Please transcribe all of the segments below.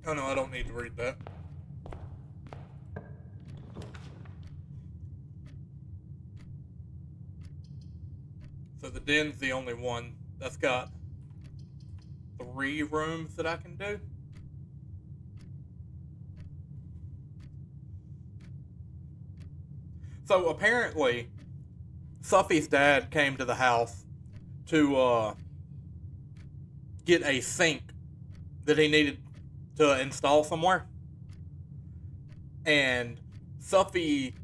Oh no, I don't need to read that. So the den's the only one that's got 3 rooms that I can do. So apparently, Suffy's dad came to the house to get a sink that he needed to install somewhere. And Suffy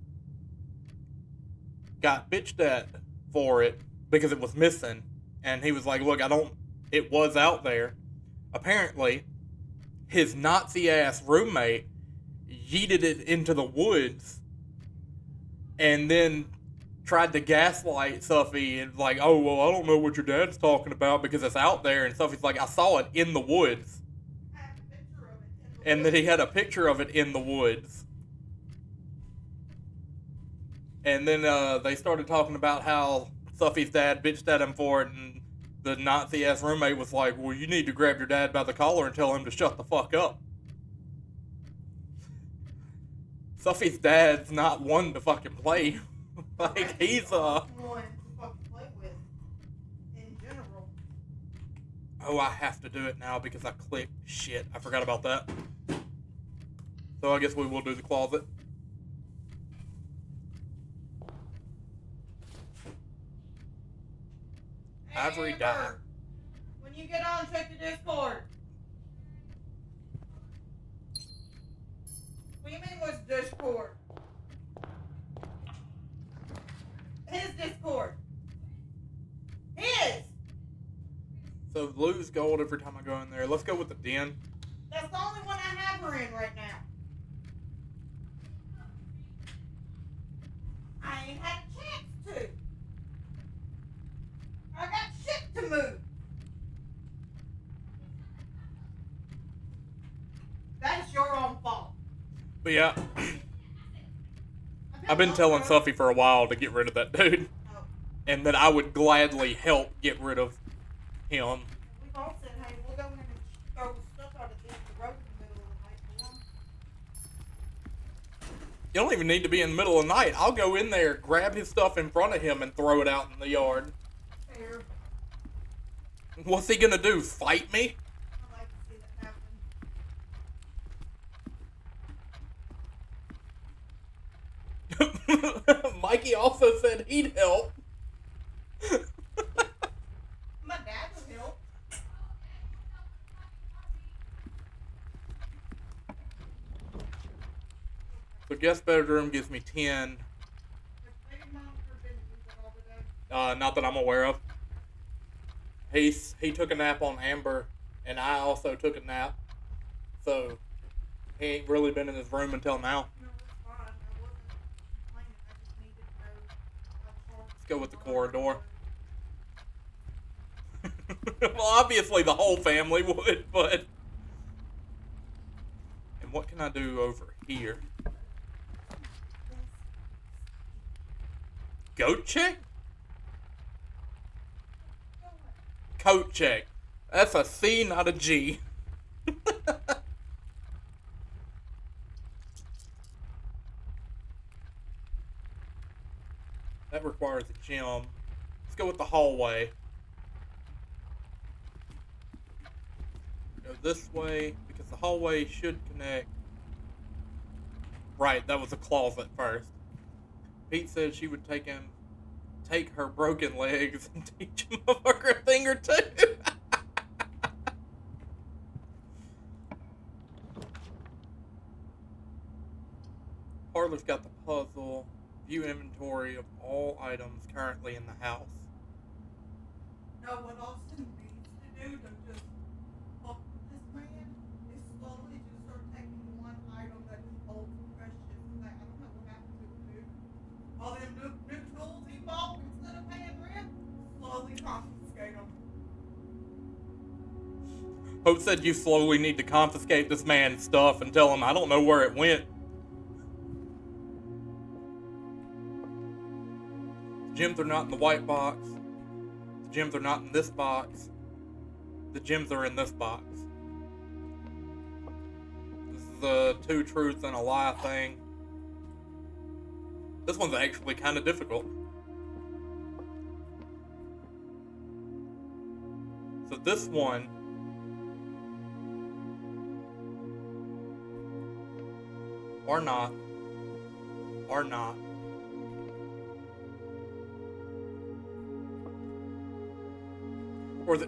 got bitched at for it because it was missing. And he was like, look, it was out there. Apparently, his Nazi ass roommate yeeted it into the woods and then tried to gaslight Suffy and like, oh, well, I don't know what your dad's talking about because it's out there. And Suffy's like, I saw it in the woods. And then he had a picture of it in the woods. And then they started talking about how Suffy's dad bitched at him for it, and the Nazi-ass roommate was like, well, you need to grab your dad by the collar and tell him to shut the fuck up. Suffy's dad's not one to fucking play. Like, he's, one to fucking play with, in general. Oh, I have to do it now because I clicked. Shit, I forgot about that. So I guess we will do the closet. Ivory dye. When you get on, check the Discord. What do you mean, what's Discord? His Discord. His! So lose gold every time I go in there. Let's go with the den. That's the only one I have her in right now. I ain't had a chance to. I got shit to move. That's your own fault. But yeah, I've been telling Suffy for a while to get rid of that dude. Oh. And that I would gladly help get rid of him. We've all said, hey, we'll go in and throw stuff out at the end of the road in the middle of the night for them. You don't even need to be in the middle of the night. I'll go in there, grab his stuff in front of him, and throw it out in the yard. Fair. What's he gonna do? Fight me? I like to see that happen. Mikey also said he'd help. My dad would help. The guest bedroom gives me 10. Not that I'm aware of. He took a nap on Amber, and I also took a nap. So he ain't really been in his room until now. No, it's fine. I wasn't complaining. I just needed to know how far. Let's go with the corridor. Well, obviously the whole family would, but... And what can I do over here? Goat check? Coat check. That's a C, not a G. That requires a gym. Let's go with the hallway. Go this way, because the hallway should connect. Right, that was a closet first. Pete said she would take her broken legs and teach him a thing or two. Harley's got the puzzle. View inventory of all items currently in the house. No, what Austin needs to do to just fuck with this man is slowly just start taking one item that is old and precious. Like, I don't know what happened to the dude. All them new tools he bought instead of paying rent, slowly confiscate them. Hope said you slowly need to confiscate this man's stuff and tell him I don't know where it went. The gems are not in the white box. The gems are not in this box. The gems are in this box. the two truths and a lie thing. This one's actually kind of difficult. So this one, or not, or not. Or the...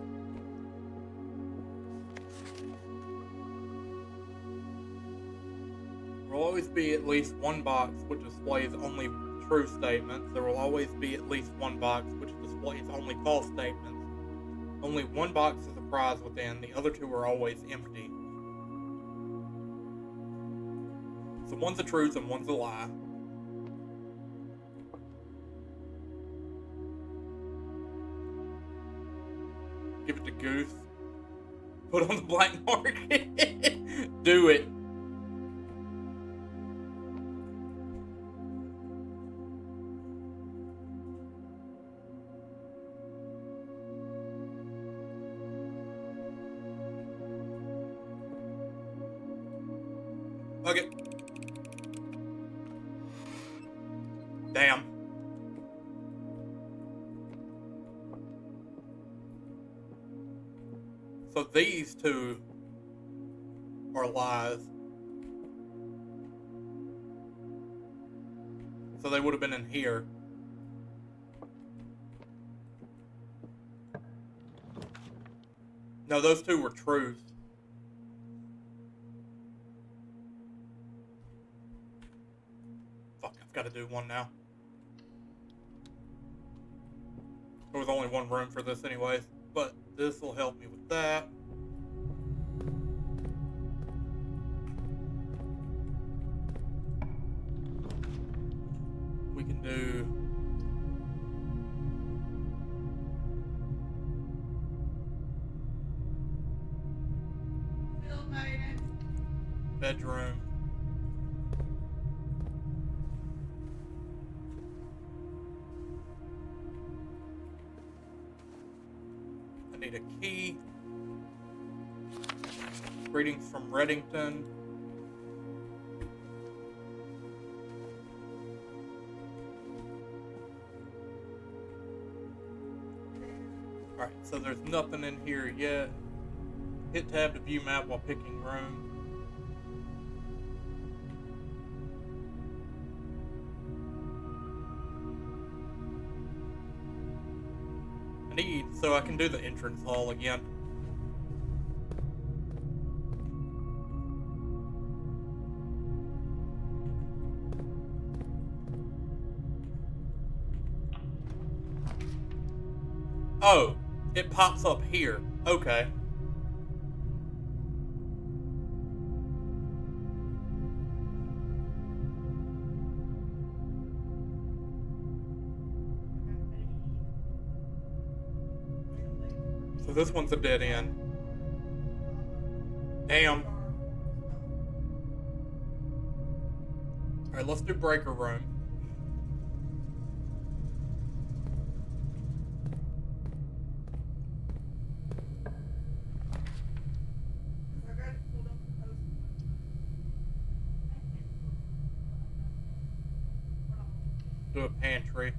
There will always be at least one box which displays only true statements. There will always be at least one box which displays only false statements. Only one box is a prize within, the other two are always empty. So one's a truth and one's a lie. Give it to Goose. Put on the black market. Do it. Okay. Damn. So these two are lies. So they would have been in here. No, those two were truths. Fuck, I've got to do one now. There was only one room for this anyways, but this will help me with that. We can do... Still made it. bedroom. I need a key. Greetings from Reddington. Alright, so there's nothing in here yet. Hit tab to view map while picking room. I need, so I can do the entrance hall again. Oh, it pops up here. Okay. So this one's a dead end. Damn. Alright, let's do breaker room. I got it pulled up the post. Do a pantry.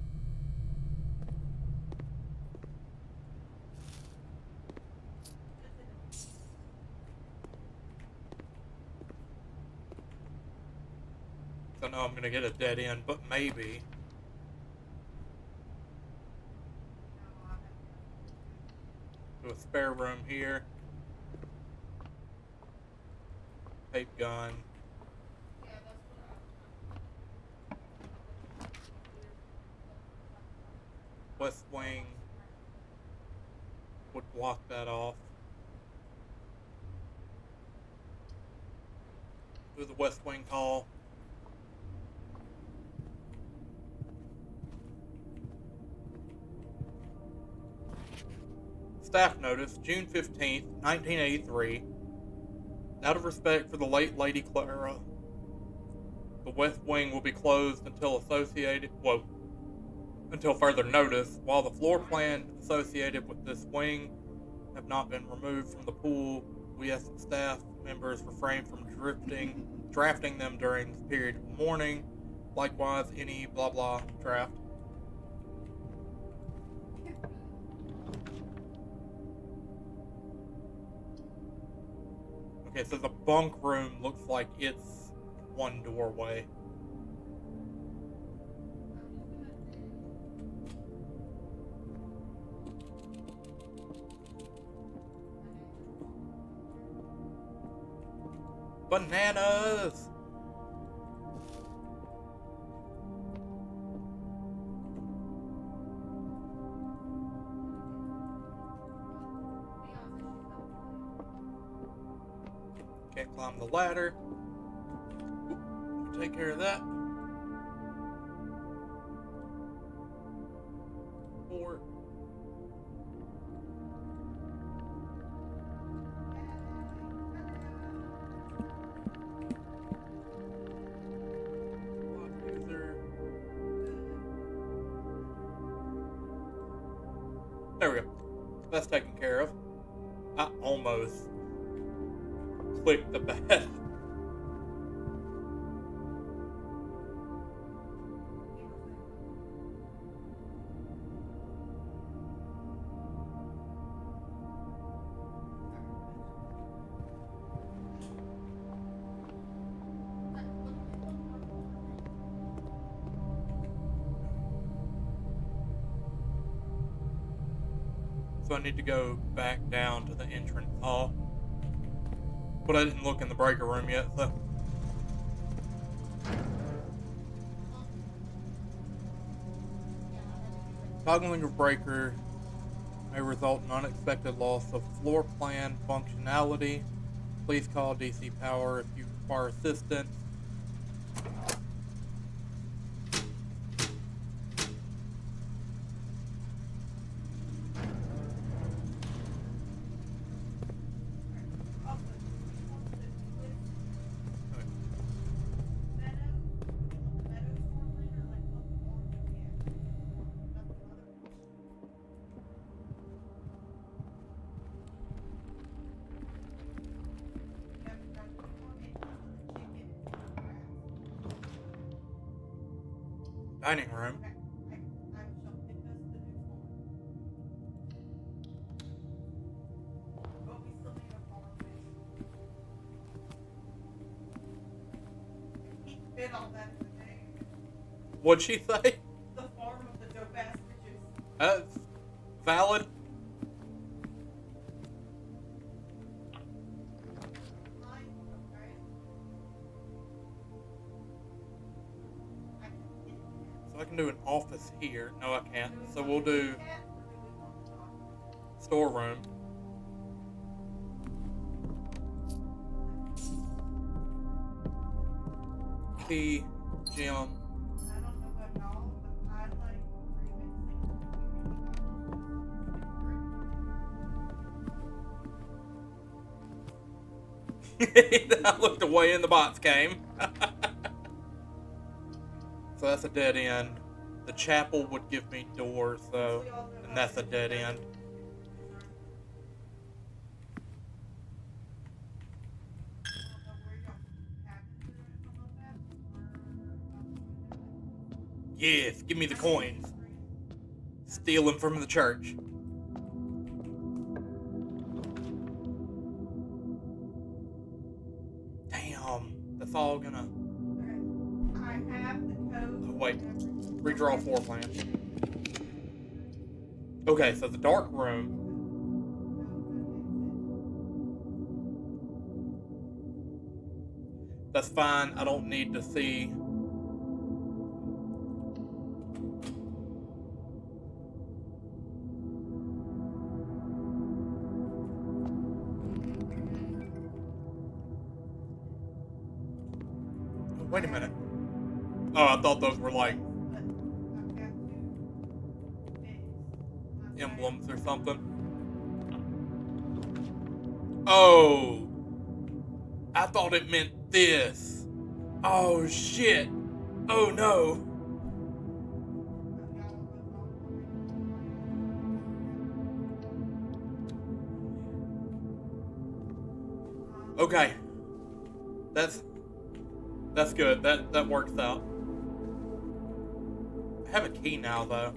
So now I'm gonna get a dead end, but maybe. Do a spare room here. Tape gun. Yeah, that's what West wing would block that off. Do the west wing call. Staff notice, June 15th, 1983. Out of respect for the late Lady Clara, the west wing will be closed until further notice, while the floor plan associated with this wing have not been removed from the pool. We asked staff members refrain from drafting them during the period of mourning. Likewise, any blah blah draft. Okay, so the bunk room looks like it's one doorway. Bananas! Can't climb the ladder. Oop, take care of that. 4. User. There we go. That's taken care of. I almost clicked the bed. So I need to go back down to the entrance hall. But I didn't look in the breaker room yet, so. Toggling a breaker may result in unexpected loss of floor plan functionality. Please call DC Power if you require assistance. Dining room. What'd she say? The farm of the dope ass bitches. That's valid. So I can do an office here. No, I can't. So we'll do storeroom. Tea, gym. I don't know about y'all, but I like I looked away and the bots came. So that's a dead end. The chapel would give me doors, though, and that's a dead end. Yes, give me the coins. Steal them from the church. Damn, that's all gonna... I have the code. Oh, wait. Redraw floor plan. Okay, so the dark room. That's fine. I don't need to see... Wait a minute. Oh, I thought those were like emblems or something. Oh, I thought it meant this. Oh shit. Oh no. Okay. That's good. That works out. I have a key now, though.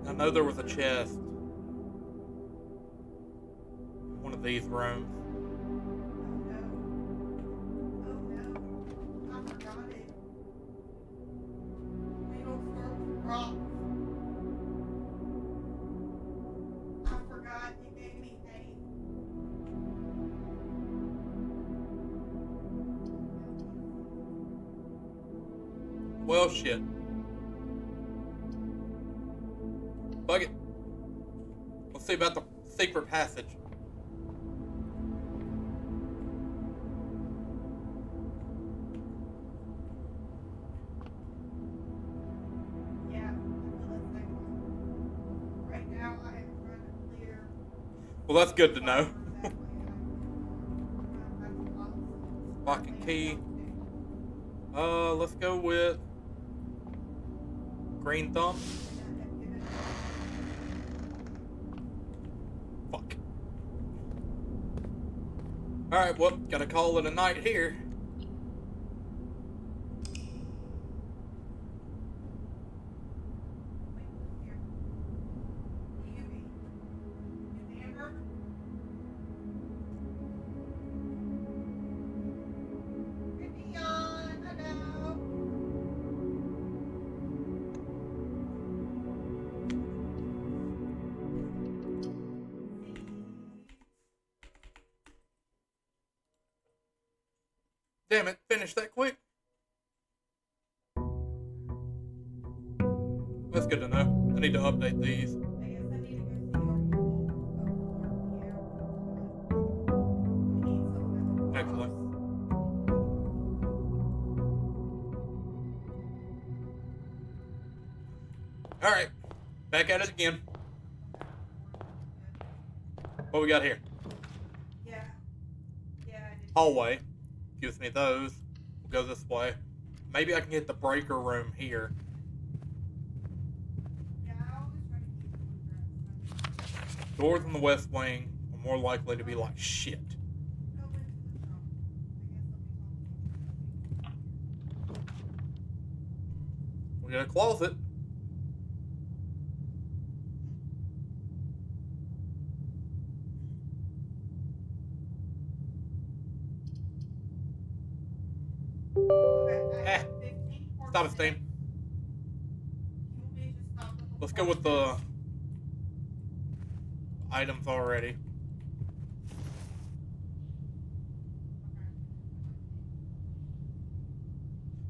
I know there was a chest in one of these rooms. Oh no. I forgot it. We don't start with rocks. I forgot it gave me eight. Well, shit. Fuck it. Let's see about the secret passage. Yeah, let's take one. Right now I am trying to clear Well, that's good to know. that way I can Lock and key. Let's go with green thumb. Fuck. Alright, well, gotta call it a night here. Damn it, finished that quick. That's good to know. I need to update these. Excellent. Alright, back at it again. What we got here? Yeah. Hallway. Gives me those. We'll go this way. Maybe I can get the breaker room here. Doors in the west wing are more likely to be like shit. We got a closet. Stop it, Steam. Let's go with the items already.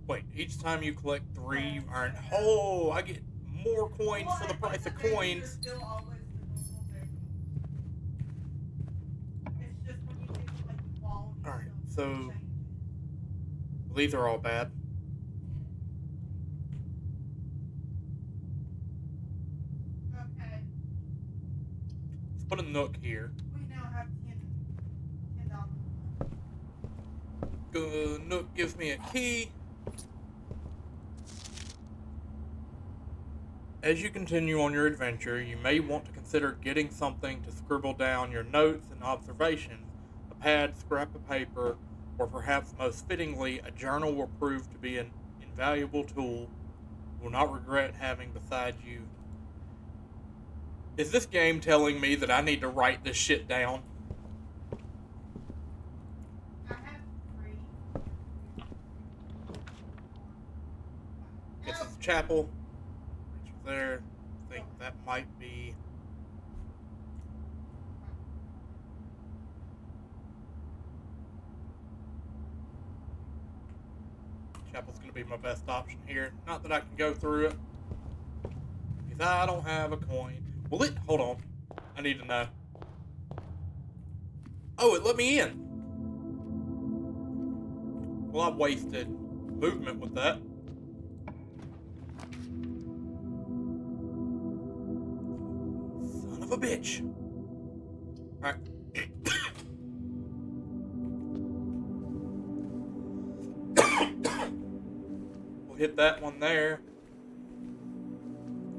Wait, each time you collect 3, you earn... Oh, I get more coins for the price of coins. Alright, so... these are all bad. Okay. Let's put a nook here. We now have $10. Nook gives me a key. As you continue on your adventure, you may want to consider getting something to scribble down your notes and observations. A pad, scrap of paper, or perhaps most fittingly, a journal will prove to be an invaluable tool you will not regret having beside you. Is this game telling me that I need to write this shit down? I have 3. This is the chapel. Reach there. I think that might be... chapel's going to be my best option here. Not that I can go through it, because I don't have a coin. Will it? Hold on. I need to know. Oh, it let me in. Well, I wasted movement with that. Son of a bitch. Alright. We'll hit that one there.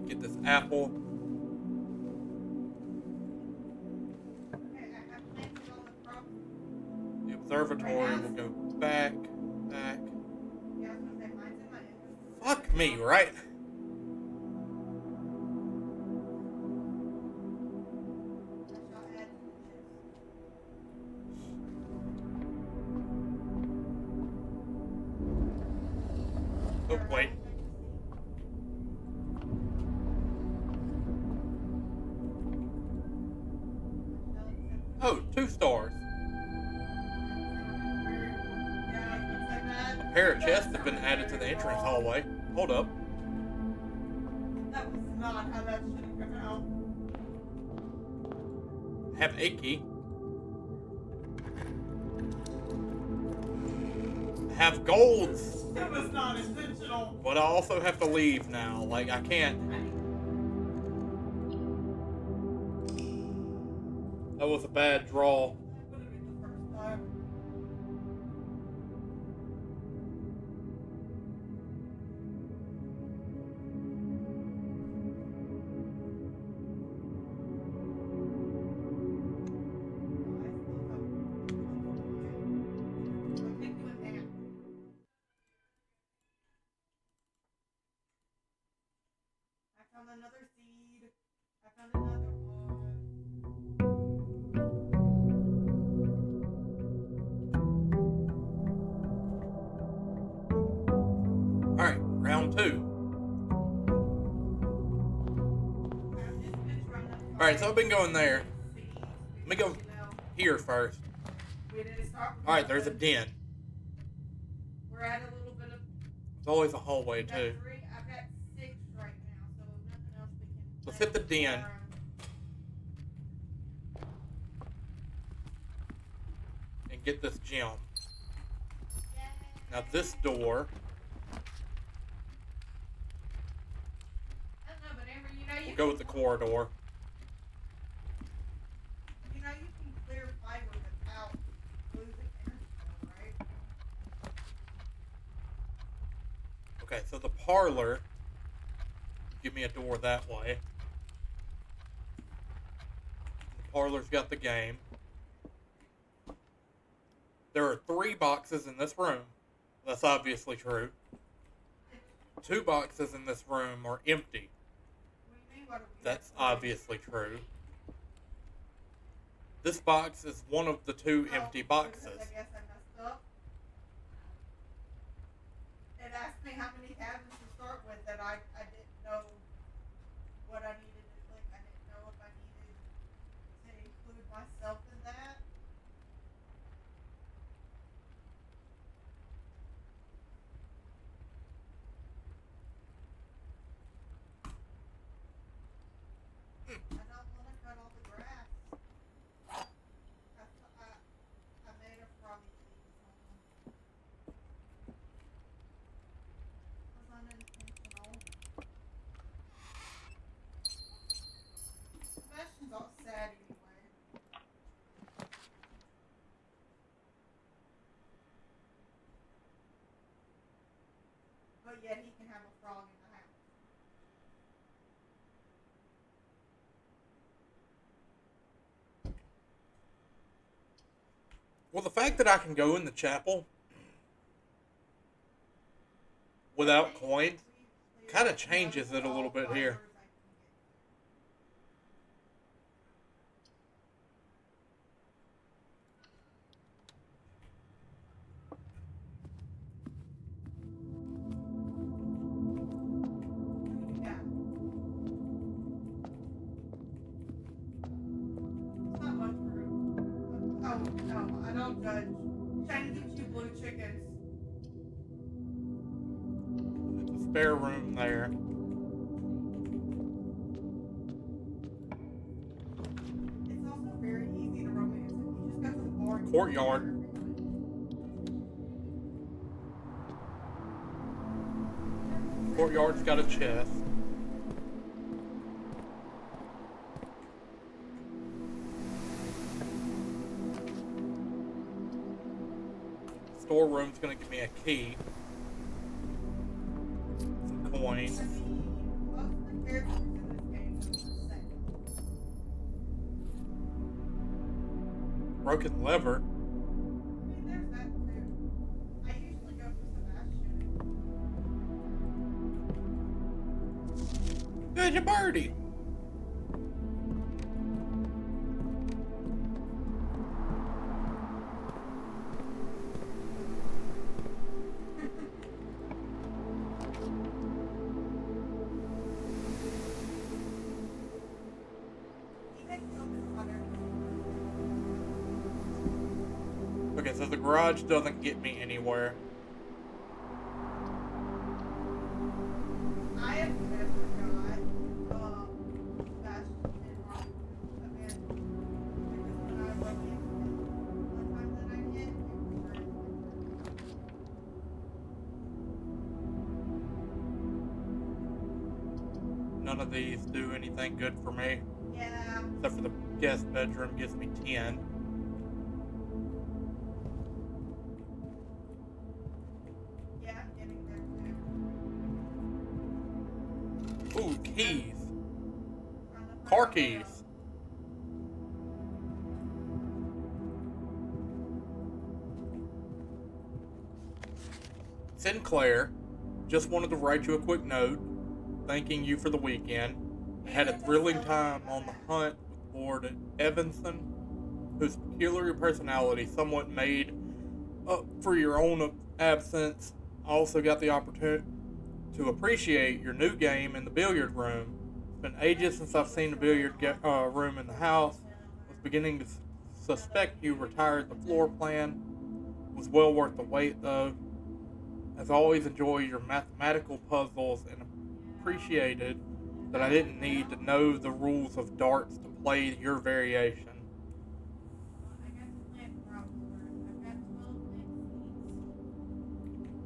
Get this apple. Observatory will go back. Yeah, I was gonna say mine's in my inventory. Fuck me, right? I shall add to the list. Oh, Or I wait. will take the seat. I shall accept the Oh, seat. 2 stars. Yeah, I was gonna say that. A pair of That chests have been sounded added to very the entrance wrong. hallway. Hold up. That was not how that should have come out. Have a key. Have golds. It was not intentional. But I also have to leave now. Like, I can't. That was a bad draw. That would have been the first time. I still have I'll take you a nap. I found another seed. I found another one. Alright, round 2. I'm just been trying to find Alright, so I've been going there. seeds Let me go because, you know, here first. we didn't start with Alright, there's a nothing. den. We're at a little bit of There's always a hallway, I've got too. 3. I've got 6 right now, so if nothing else we can Let's play hit the den. tomorrow. And get this gem. Yay. Now, this door. I don't know, but Amber, you know you We'll go with the corridor. You know you can clear fiber without losing energy, though, right? Okay, so the parlor. Give me a door that way. The parlor's got the game. There are 3 boxes in this room. That's obviously true. 2 boxes in this room are empty. What do you mean? What do we That's have to obviously true. This box is one of the 2 Oh, empty because boxes. I guess I messed up. It asked me how many cabinets to start with that I didn't know what I needed to click. I didn't know if I needed to include myself in that. I don't want to cut all the grass. I made a froggy cheese. It was unintentional. Sebastian's all sad anyway. But yet he can have a frog in the house. Well, the fact that I can go in the chapel without coins kind of changes it a little bit here. Yeah. It's not much fruit. Oh, no, I don't judge. Trying to get you blue chickens. There's a spare room there. It's also very easy to romance it. You just go to the bar and Courtyard. Courtyard's got a chest. Storeroom's gonna give me a key. Some coins. I mean, most of the characters in this game are the same. Broken lever. I mean, Good, your birdie. Okay, so the garage doesn't get me anywhere. I have never got bashed in wrong because when I wrote it, one time that I did, it was very None of these do anything good for me. yeah. Except for the guest bedroom gives me 10. Yeah, I'm getting there too. Ooh, keys. Trying to find Car a way keys. up. Sinclair, just wanted to write you a quick note, thanking you for the weekend. I had a thrilling time on the hunt with Lord Evanson, whose peculiar personality somewhat made up for your own absence. I also got the opportunity to appreciate your new game in the billiard room. It's been ages since I've seen the billiard room in the house. I was beginning to suspect you retired the floor plan. It was well worth the wait, though. As I always enjoy your mathematical puzzles and appreciated that I didn't need to know the rules of darts to play your variation. I got to plant crops first. I've got 12 plant seeds.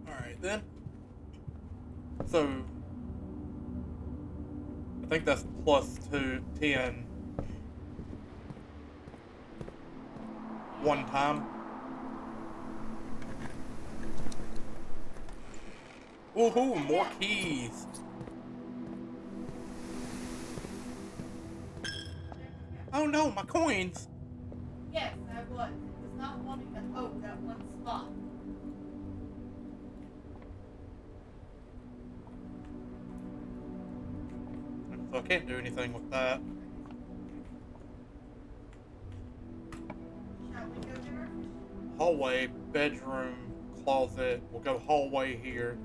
Alright then. So, I think that's plus 10 one time. Woohoo, more keys. Oh no, my coins. Yes, I was. It was not wanting to hold that one spot. So I can't do anything with that. Shall we go get our fish? Hallway, bedroom, closet. We'll go hallway here.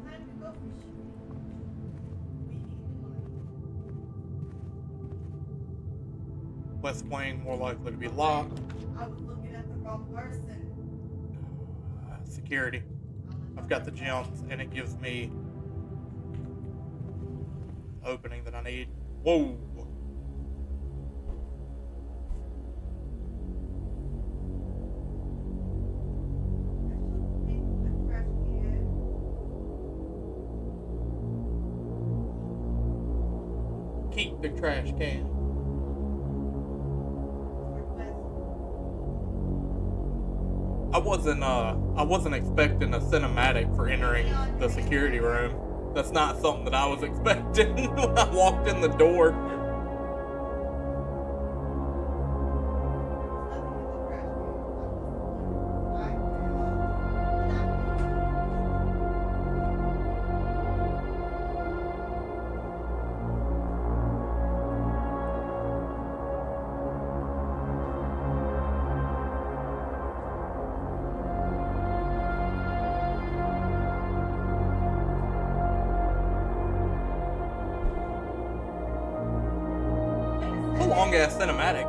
Time to go fishing. We need money. West wing, more likely to be locked. I was looking at the wrong person. Security. I've got the gems, and it gives me opening that I need. Whoa! Keep the trash can. I wasn't expecting a cinematic for entering the security room. That's not something that I was expecting when I walked in the door. Long ass cinematic.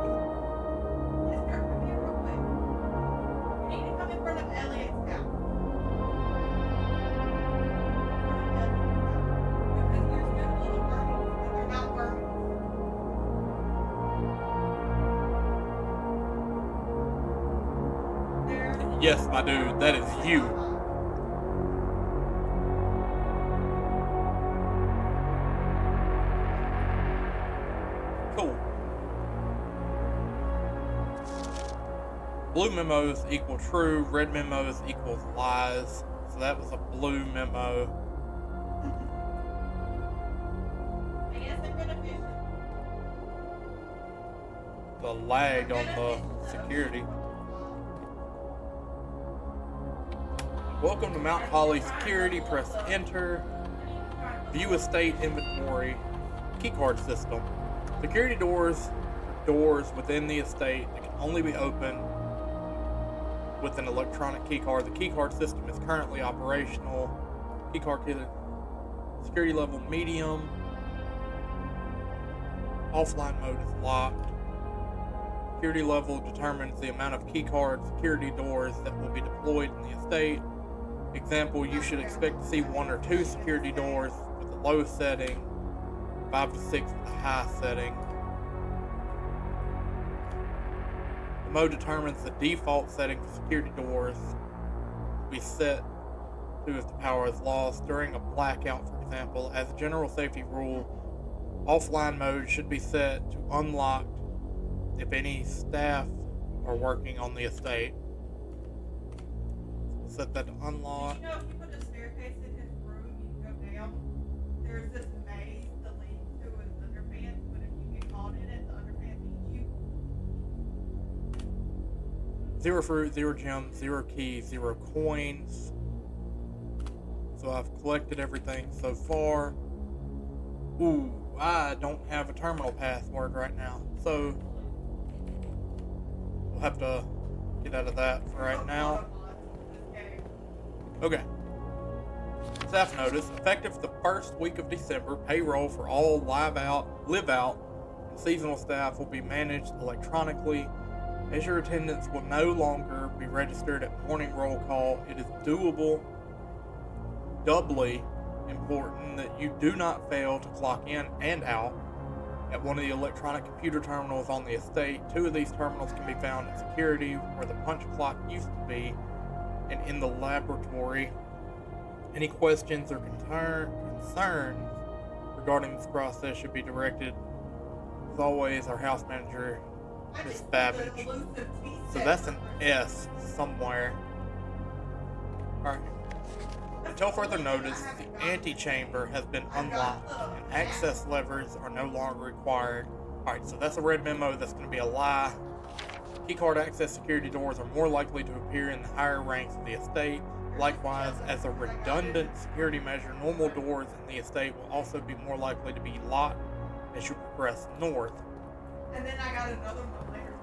You need to come in front of Elliot's house. Because there's been little burnings, but they're not burnings. Yes, my dude, that is you. Cool. Blue memos equal true, red memos equals lies. So that was a blue memo. I guess I'm gonna fish it. The lag on the security. Welcome to Mount Holly Security. Press enter. View estate inventory. Keycard system. Security doors are doors within the estate that can only be opened with an electronic keycard. The keycard system is currently operational. Keycard kit security level medium. Offline mode is locked. Security level determines the amount of keycard security doors that will be deployed in the estate. Example, you should expect to see 1 or 2 security doors with a low setting, 5 to 6 with a high setting. The mode determines the default setting for security doors will be set to if the power is lost during a blackout, for example. As a general safety rule, offline mode should be set to unlocked if any staff are working on the estate. So we'll set that to unlock. Did you know if you put a staircase in his room, you can go down? There's this maze that leads to his underpants, but if you get caught in it, the underpants eats you. 0 fruit, 0 gems, 0 keys, 0 coins. So I've collected everything so far. Ooh, I don't have a terminal password right now, so we'll have to get out of that for right now. Okay. Staff notice, effective the first week of December, payroll for all live out, and seasonal staff will be managed electronically. As your attendance will no longer be registered at morning roll call, it is doubly important that you do not fail to clock in and out at one of the electronic computer terminals on the estate. 2 of these terminals can be found at security, where the punch clock used to be, and in the laboratory. Any questions or concerns regarding this process should be directed, as always, our house manager, Miss Babbage. So that's an S somewhere. Alright. Until further notice, the antechamber has been unlocked and access levers are no longer required. Alright, so that's a red memo. That's going to be a lie. Keycard access security doors are more likely to appear in the higher ranks of the estate. Likewise, as a redundant security measure, normal doors in the estate will also be more likely to be locked as you progress north. And then I got another one later.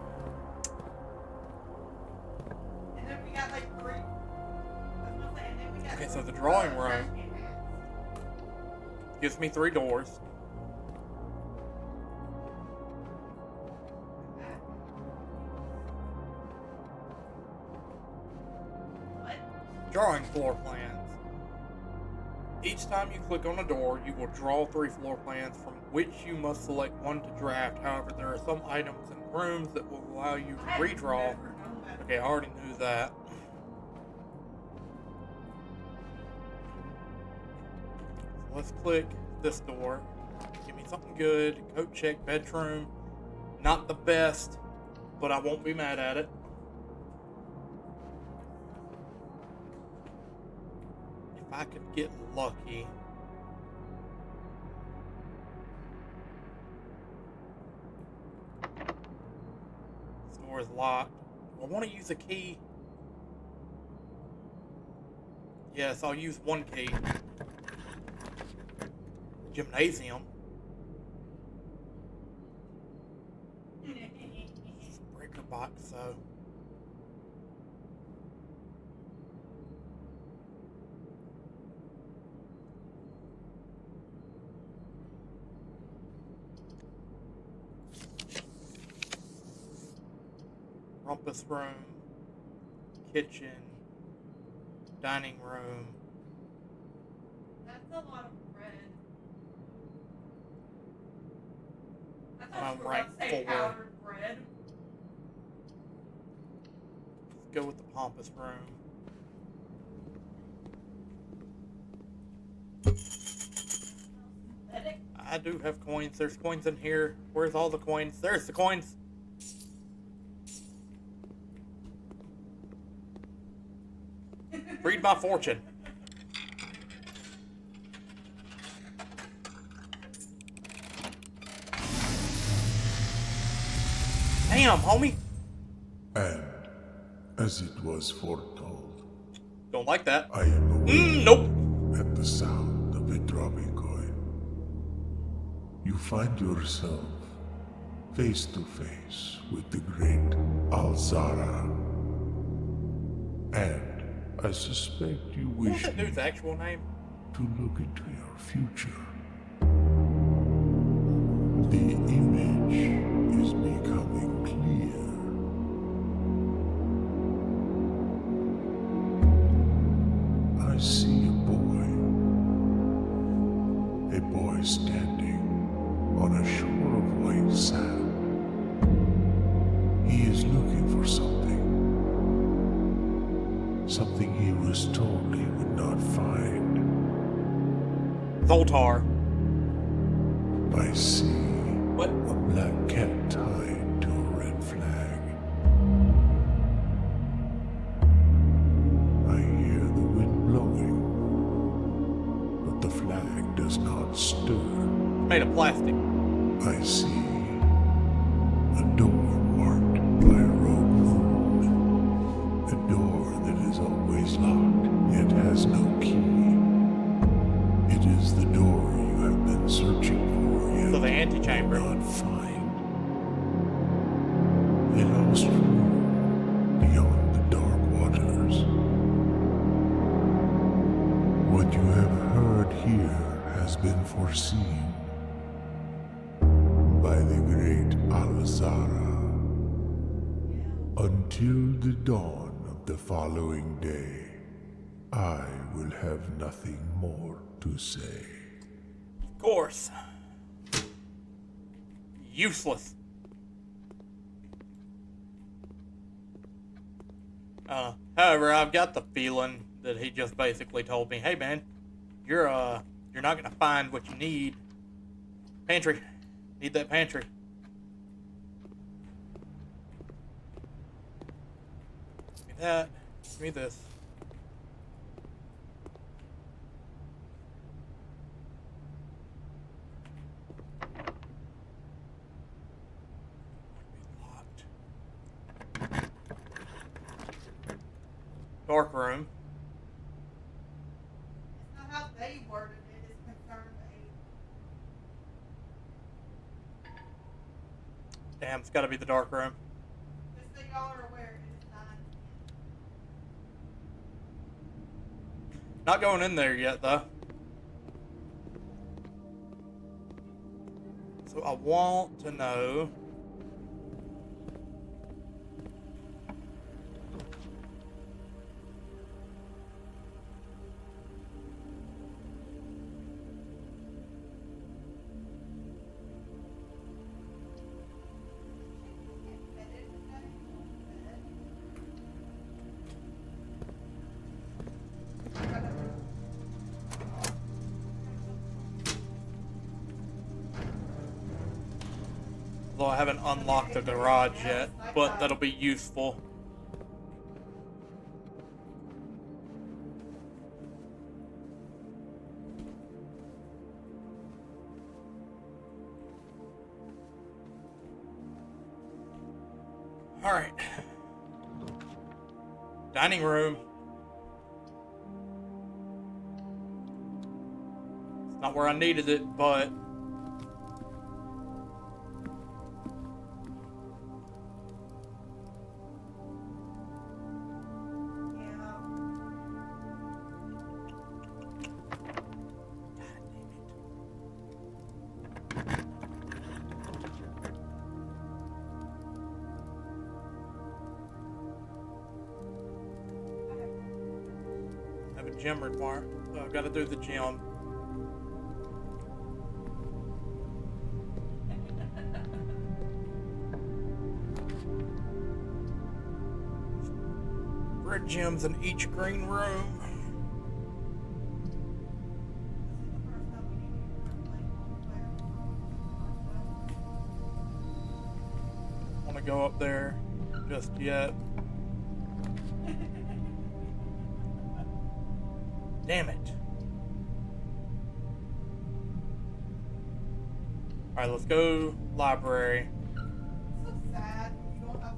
And then we got like 3. Okay, so the drawing room gives me 3 doors. Drawing floor plans. Each time you click on a door, you will draw 3 floor plans from which you must select one to draft. However, there are some items and rooms that will allow you to redraw. Okay, I already knew that. So let's click this door. Give me something good. Coat check, bedroom. Not the best, but I won't be mad at it. If I could get lucky. This door is locked. I want to use a key. Yes, I'll use 1 key. Gymnasium. Breaker box, so. Rumpus room, kitchen, dining room. That's a lot of bread. I'm right say for. powdered bread. Let's go with the pompous room. I do have coins. There's coins in here. Where's all the coins? There's the coins. Read my fortune. Damn, homie. And, as it was foretold, Don't like that. I am awake Nope. at the sound of a dropping coin. You find yourself face to face with the great Alzara. And I suspect you What's wish that me dude's actual name? to look into your future. The image is becoming clear. I see a boy standing on a shore of white sand. He is looking for something he was told he would not find. Zoltar. I see What? a black cat tied to a red flag. I hear the wind blowing, but the flag does not stir. Made of plastic. I see a door marked by a rogue moon. A door that is always locked, yet has no key. It is the door you have been searching for, yet So the antechamber. not find. A lost room beyond the dark waters. What you have heard here has been foreseen by the great Alzara. Until the dawn of the following day, I will have nothing more to say. Of course. Useless. However, I've got the feeling that he just basically told me, "Hey, man, you're not gonna find what you need. Pantry, need that pantry." Give me that. Give me this. Locked. Dark room. It's not how they worded it, it's concerned age. Damn, it's got to be the dark room. Just so y'all are aware, it is 9. Not going in there yet, though. So I want to know. Though I haven't unlocked the garage yet, but that'll be useful. Alright. Dining room. It's not where I needed it, but have a gym requirement. So I've got to do the gym. Red gyms in each green room. Want to go up there just yet? Damn it. Alright, let's go library. So sad. You don't have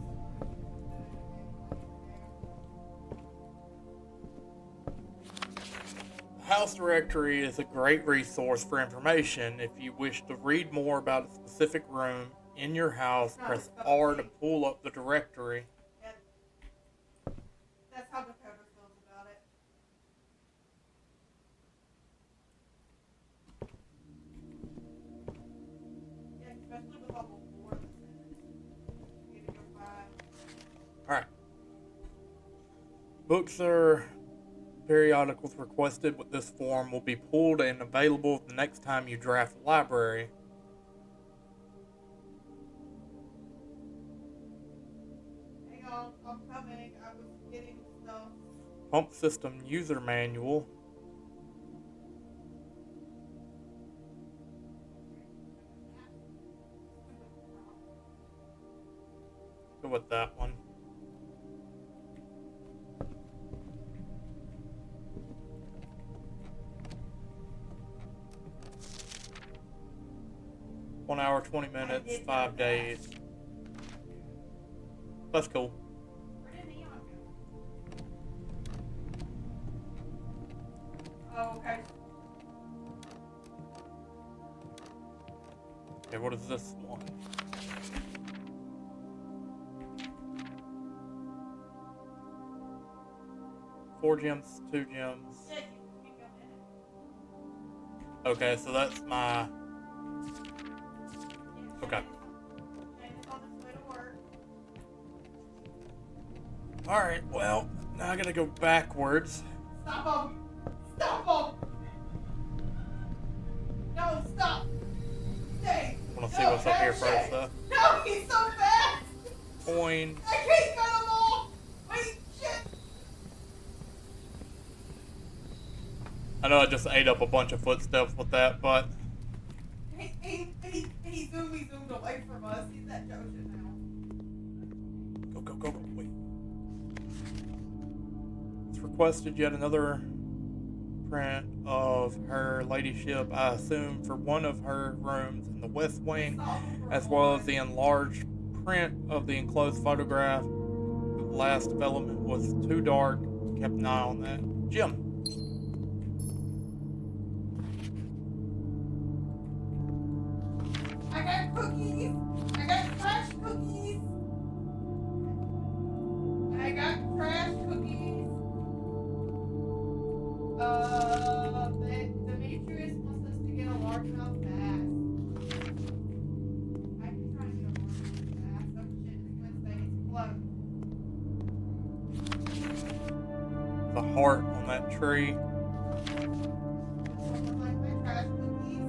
House directory is a great resource for information. If you wish to read more about a specific room in your house, press R to pull up the directory. And that's how Dakota feels about it. Yeah, especially with all the lore that's in it. You need to go find. Alright. Books or periodicals requested with this form will be pulled and available the next time you draft the library. Hang on, I'm coming. I was getting stuff. Pump system user manual. Go with that one. One hour, 20 minutes, 5 days. That's cool. Where did Neon go? Oh, okay. Okay, what is this one? Four gems, 2 gems. Shit, you can go in it. Okay, so that's my. Okay. Shane is on his way to work. Alright, well, now I gotta go backwards. Stop him! Stop him! No, stop! Stay! I wanna see what's up here first, though. No, he's so fast! Coin. I can't cut him off! Wait, shit! I know I just ate up a bunch of footsteps with that, but. He zoomed away from us. He's at Joshin now. Go. Wait. It's requested yet another print of her ladyship, I assume, for one of her rooms in the West Wing, as well as the enlarged print of the enclosed photograph. The last development was too dark. Kept an eye on that. Jim. I got cookies. I got trash cookies. I got trash cookies. Demetrius wants us to get a largemouth bass. I can try and get a largemouth bass. Oh shit, it's Wednesday. It's closed. The heart on that tree. Someone like my trash cookies.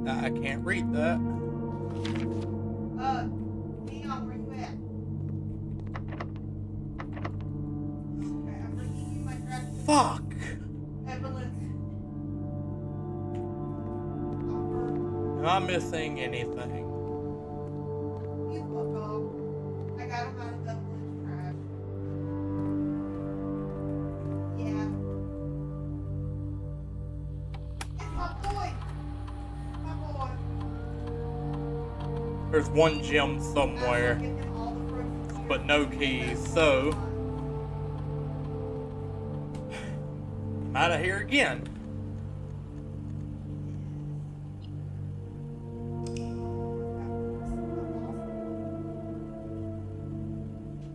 I can't read that. Neon, where you at? Okay, I'm bringing you my trash cookies. Fuck. Evelyn. Am I missing anything? You fuck off. I got him out of Evelyn's trash. Yeah. It's my boy. My boy. There's one gem somewhere, I'm gonna get him all the frozen cheers. but no keys, so I'm out of here again.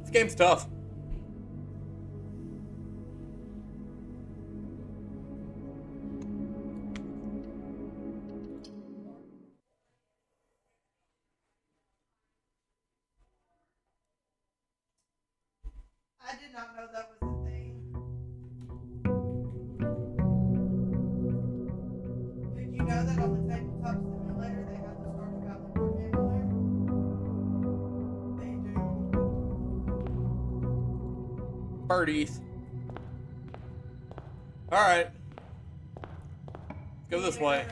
This game's tough. I did not know that was a thing. Did you know that on the tabletop simulator they have the Stardew Valley board game on there? They do. Birdies. Alright. Let's go this way.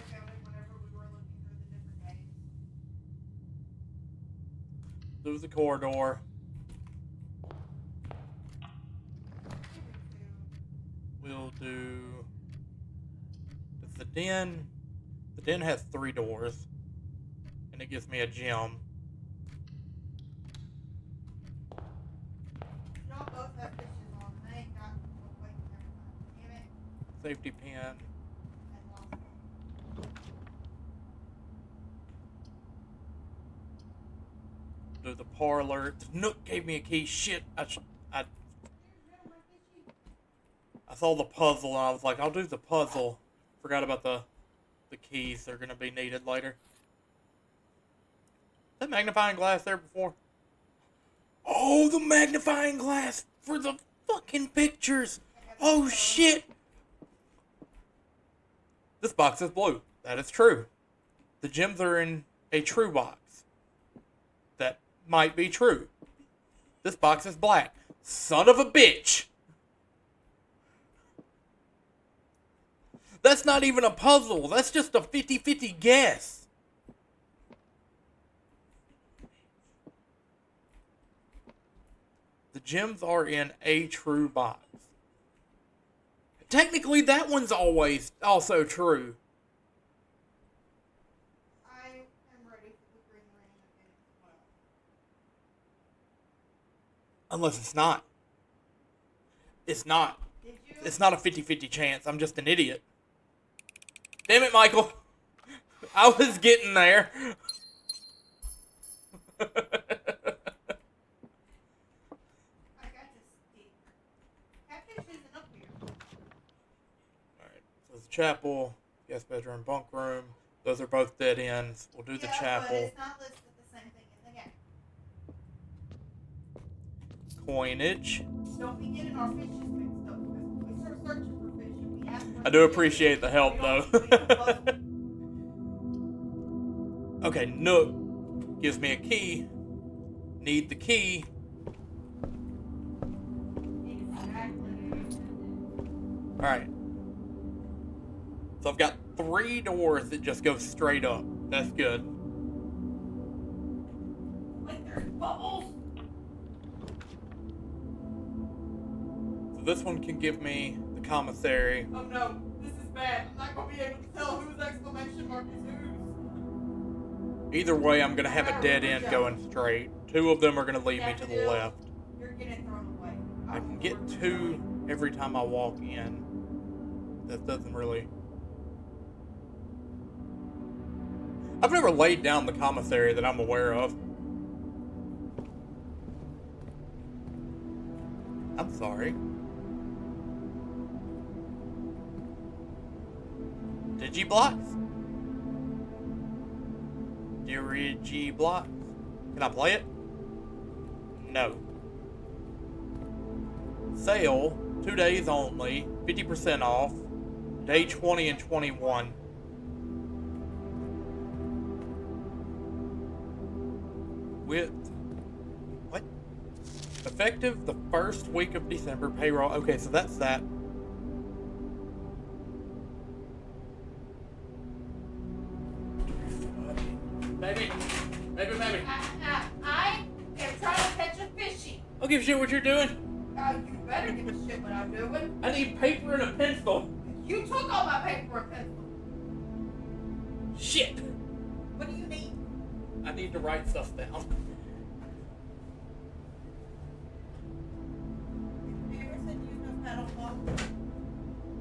Through the corridor. We'll do. It's the den. The den has 3 doors. And it gives me a gem. Safety pin. And lost one. Do the parlor. Nook gave me a key. Shit. I saw the puzzle and I was like, I'll do the puzzle. Forgot about the keys. They're gonna be needed later. Is that magnifying glass there before? Oh, the magnifying glass for the fucking pictures. Oh shit. This box is blue. That is true. The gems are in a true box. That might be true. This box is black. Son of a bitch. That's not even a puzzle. That's just a 50-50 guess. The gems are in a true box. Technically, that one's always also true. I am ready for the green ring again as well. Unless it's not. It's not. Did you? It's not a 50-50 chance. I'm just an idiot. Damn it, Michael. I was getting there. I got this stick. Catfish isn't up here. Alright, so it's chapel, guest bedroom, bunk room. Those are both dead ends. We'll do the But chapel. it's not listed the same thing in the game. Coinage. Don't be getting our fishes mixed up because we start searching for fish and we ask for I do fish. appreciate the help, We though. don't- we don't puzzle. Okay, Nook gives me a key. Need the key. Exactly. Alright. So I've got 3 doors that just go straight up. That's good. Wait, there's bubbles. So this one can give me the commissary. Oh no, this is bad. I'm not gonna be able to tell whose exclamation mark is whose. Either way, I'm going to have a dead end going straight. 2 of them are going to lead me to the left. You're getting thrown away. I can get 2 every time I walk in. That doesn't really... I've never laid down the commissary that I'm aware of. I'm sorry. Digiblocks? Digiblocks. Can I play it? No. Sale, 2 days only, 50% off, day 20 and 21. With what? Effective the first week of December payroll. Okay, so that's that. Baby. I am trying to catch a fishy. I'll give a shit what you're doing. You better give a shit what I'm doing. I need paper and a pencil. You took all my paper and pencil. Shit. What do you need? I need to write stuff down. Have you ever said use no paddle phone?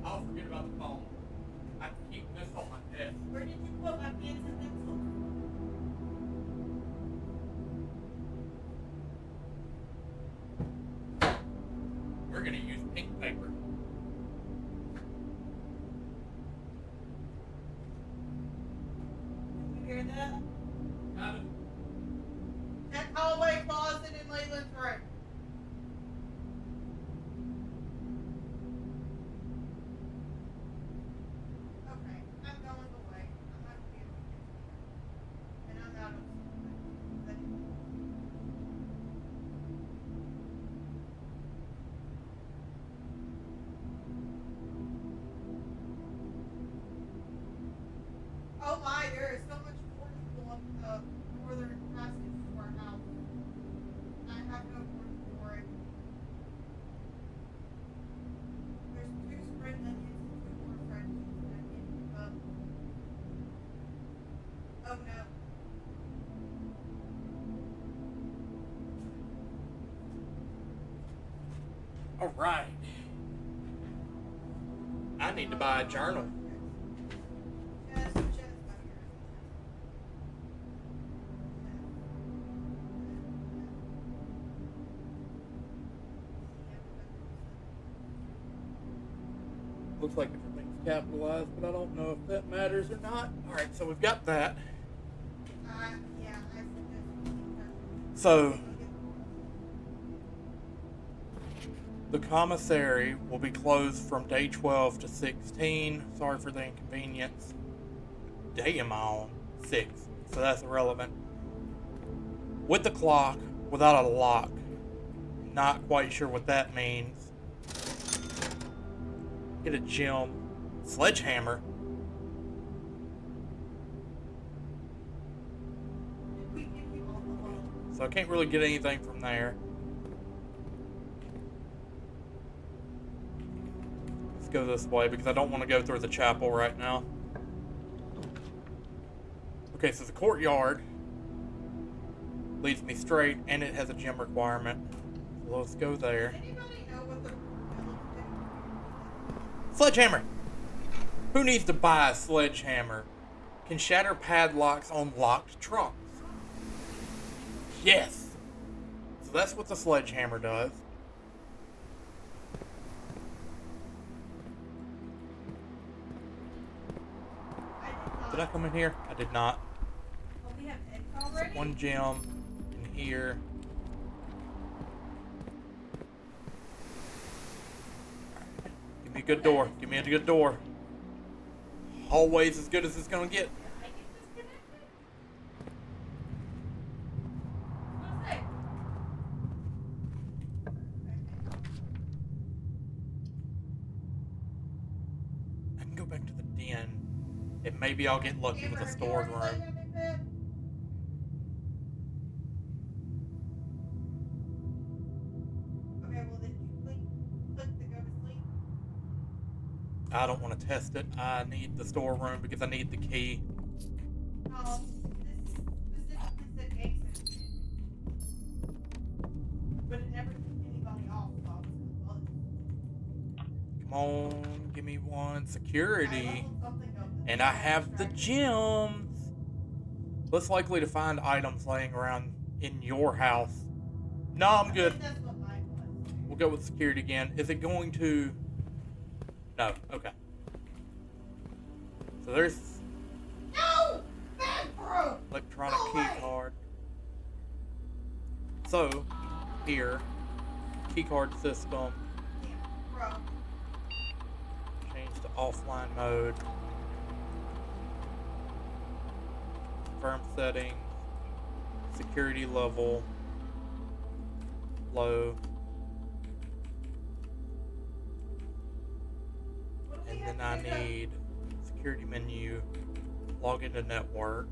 I'll forget about the phone. I can keep this on my desk. Where did you put my pens and pencils? We're gonna use pink paper. Did you hear that? Got it. That hallway closet in Leland's room. Okay, I'm going away. I'm not gonna be able to get there. And I'm out of Oh my, there is so much cornmeal up the northern passage to our house. I have no word for it. There's 2 spring onions and 2 more French that I can't keep up. Oh no. All right. I I need to buy a journal. Just by here. Looks like everything's capitalized, but I don't know if that matters or not. Alright, so we've got that. Yeah, I suggest. So, the commissary will be closed from day 12 to 16. Sorry for the inconvenience. Day am I on? 6. So that's irrelevant. With the clock, without a lock. Not quite sure what that means. Get a gem. Sledgehammer. Did we give you all the loans? So I can't really get anything from there. Let's go this way because I don't want to go through the chapel right now. Okay, so the courtyard leads me straight and it has a gym requirement. So let's go there. Does anybody know what the Sledgehammer! Who needs to buy a sledgehammer? Can shatter padlocks on locked trunks. Yes! So that's what the sledgehammer does. Did I come in here? I did not. Oh, we have eggs already? One gem in here. Give me a good door. Give me a good door. Always as good as it's gonna get. Did I get disconnected? What's that? I can go back to the den. And maybe I'll get lucky with a storage room. Okay, well then you click to go to sleep. I don't want to test it. I need the storeroom because I need the key. This specifically said eggs in it. But it never took anybody off, so I was confused. Come on, give me one. I Security. leveled something up. And I have the gems. Less likely to find items laying around in your house. No, I'm good. That's what mine was. We'll go with security again. Is it going to... No, okay. So there's No! Bathroom! electronic Go key away. card. So, here, key card system, Yeah, bro. change to offline mode, confirm settings, security level, low, What do we and have then I to do? need security menu, log into network.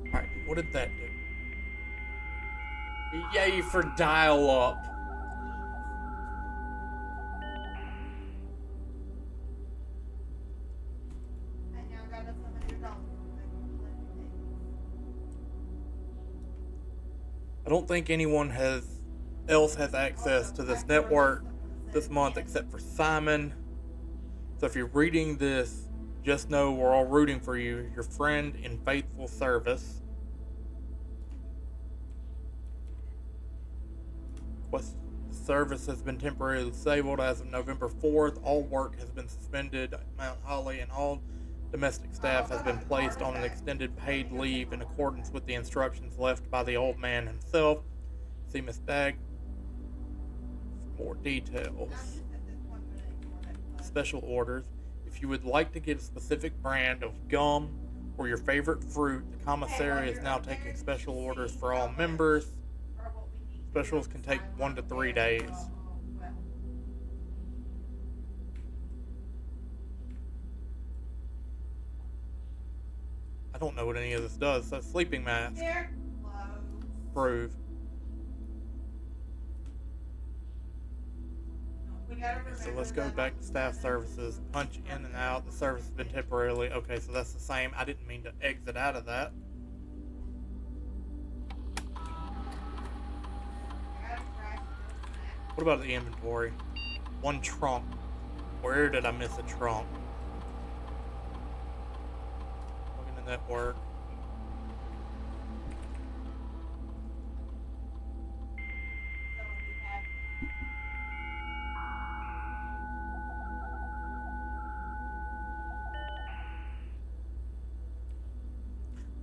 Alright, what did that do? Yay for dial up. I now got us $100. I don't think anyone else has access to this network this month except for Simon. So if you're reading this, just know we're all rooting for you, your friend in faithful service. Quest service has been temporarily disabled as of November 4th. All work has been suspended at Mount Holly and all domestic staff has been placed on an extended paid leave in accordance with the instructions left by the old man himself. See Miss Dag for more details. Special orders. If you would like to get a specific brand of gum or your favorite fruit, the commissary is now taking special orders for all members. Specials can take 1 to 3 days. I don't know what any of this does. So sleeping mask. They're closed. Prove. We gotta So remember let's go that back to staff services. Punch in and out. The service has been temporarily. Okay, so that's the same. I didn't mean to exit out of that. What about the inventory? One trunk. Where did I miss a trunk? Looking at that work. So we have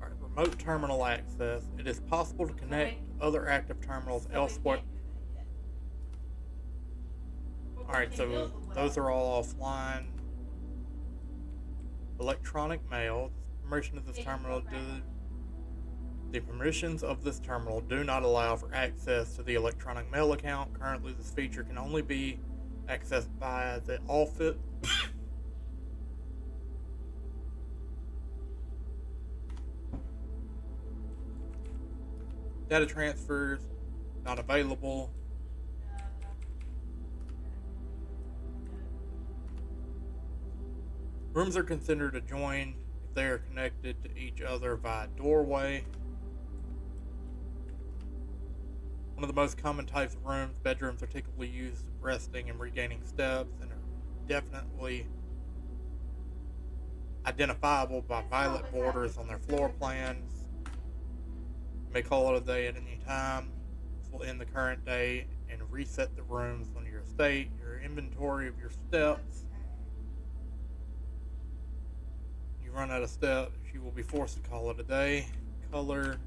Alright, remote terminal access. It is possible to connect to other active terminals so we elsewhere. can't do that yet. But we Alright, can so build the well. those are all offline. Electronic mail. Permission of this terminal the permissions of this terminal do not allow for access to the electronic mail account. Currently, this feature can only be accessed by the office. Data transfers not available. Rooms are considered adjoined if they are connected to each other via doorway. One of the most common types of rooms, bedrooms are typically used for resting and regaining steps and are definitely identifiable by violet borders on their floor plans. You may call it a day at any time. This will end the current day and reset the rooms on your estate, your inventory of your steps. You run out of steps, you will be forced to call it a day. Color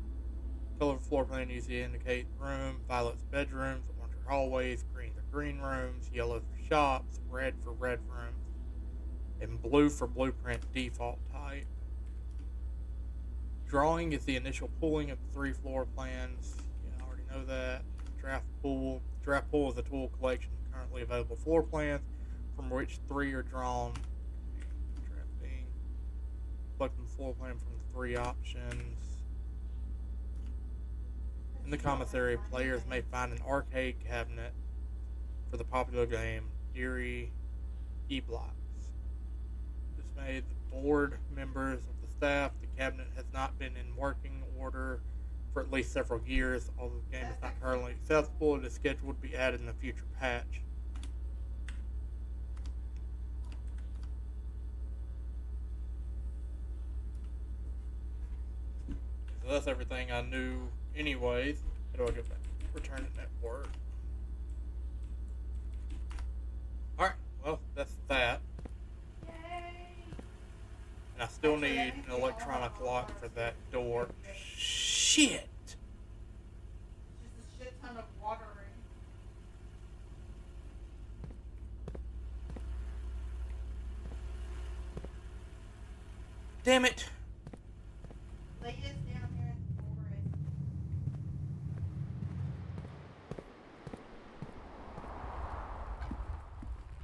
of floor plan used to indicate room. Violet's bedrooms, orange are hallways, greens are green rooms, yellows are shops, red for red rooms, and blue for blueprint default type. Drawing is the initial pulling of the 3 floor plans. I already know that. Draft pool. Draft pool is a tool collection of currently available floor plans from which 3 are drawn. Drafting. Selecting the floor plan from the 3 options. In the commissary, players may find an arcade cabinet for the popular game Deary E-Blocks. Dismayed the board members of the staff, the cabinet has not been in working order for at least several years. Although the game is not currently accessible, it is scheduled to be added in a future patch. So that's everything I knew anyways. How do I get back? Return to network. Alright, well, that's that. Yay! And I still need an electronic lock for that door. Shit! Just a shit ton of watering. Damn it! Lay this down here and pour it.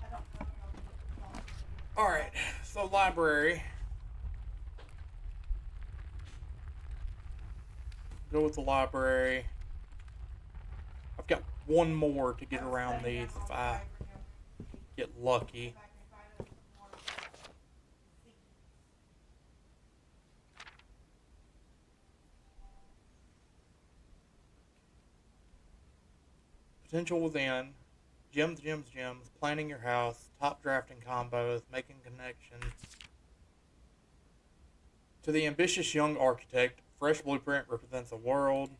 I don't know how to get the salt. Alright, so library. Go with the library. I've got one more to get around these if I get lucky. Potential within. Gems, planning your house, top drafting combos, making connections. To the ambitious young architect, fresh blueprint represents a world.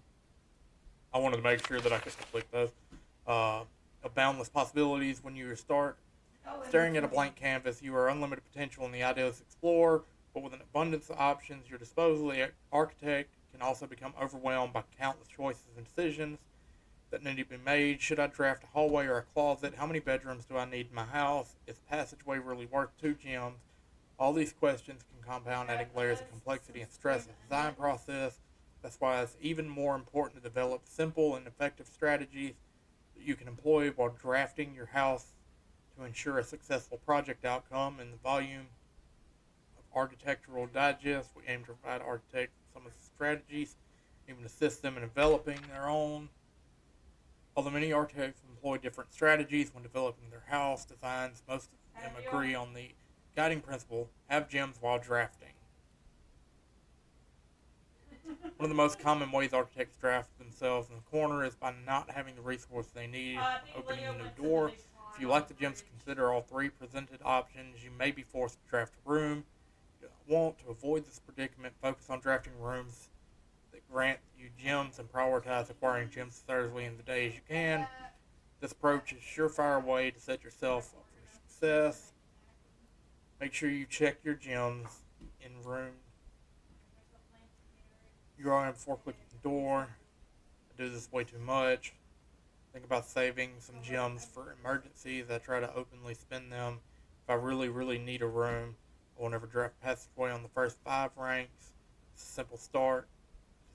I wanted to make sure that I could complete those. Of boundless possibilities when you start staring at a blank canvas. You are unlimited potential and the ideas to explore, but with an abundance of options at your disposal, the architect can also become overwhelmed by countless choices and decisions that need to be made. Should I draft a hallway or a closet? How many bedrooms do I need in my house? Is passageway really worth 2 gems? All these questions can compound, adding layers of complexity and stress in the design process. That's why it's even more important to develop simple and effective strategies that you can employ while drafting your house to ensure a successful project outcome. In the volume of Architectural Digest, we aim to provide architects with some of the strategies, even assist them in developing their own. Although many architects employ different strategies when developing their house designs, most of them agree on the guiding principle: have gems while drafting. One of the most common ways architects draft themselves in the corner is by not having the resources they need when opening a new door. If you like the gyms to consider all three presented options, you may be forced to draft a room. You don't want to avoid this predicament. Focus on drafting rooms that grant you gems and prioritize acquiring gems as thoroughly in the day as you can. This approach is a surefire way to set yourself up for success. Make sure you check your gems in room you are in before clicking the door. I do this way too much. Think about saving some gems for emergencies. I try to openly spend them. If I really, really need a room, I will never draft passageway on the first 5 ranks. It's a simple start.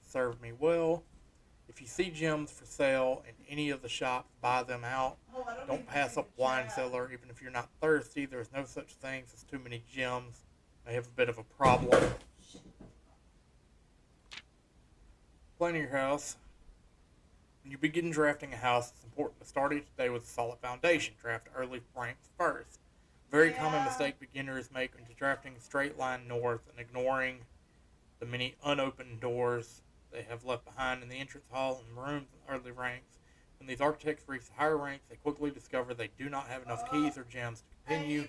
It served me well. If you see gems for sale in any of the shops, buy them out. Don't pass up wine cellar, even if you're not thirsty. There's no such thing as too many gems. I have a bit of a problem. Planning your house. When you begin drafting a house, it's important to start each day with a solid foundation. Draft early ranks first. Very common mistake beginners make into drafting a straight line north and ignoring the many unopened doors they have left behind in the entrance hall and rooms in early ranks. When these architects reach the higher ranks, they quickly discover they do not have enough keys or gems to continue.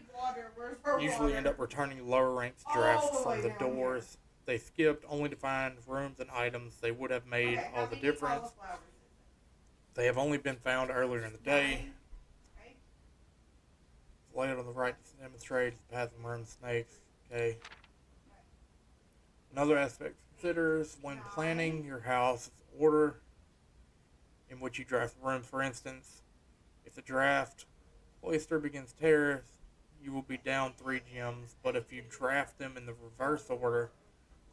Usually end up returning to lower ranks drafts from the doors they skipped, only to find rooms and items they would have made all the difference. They have only been found earlier in the day. The layout on the right demonstrates the path of worm snakes. Okay. Another aspect to consider is when planning your house, is the order in which you draft the rooms. For instance, if the draft cloister begins terrace, you will be down 3 gems, but if you draft them in the reverse order,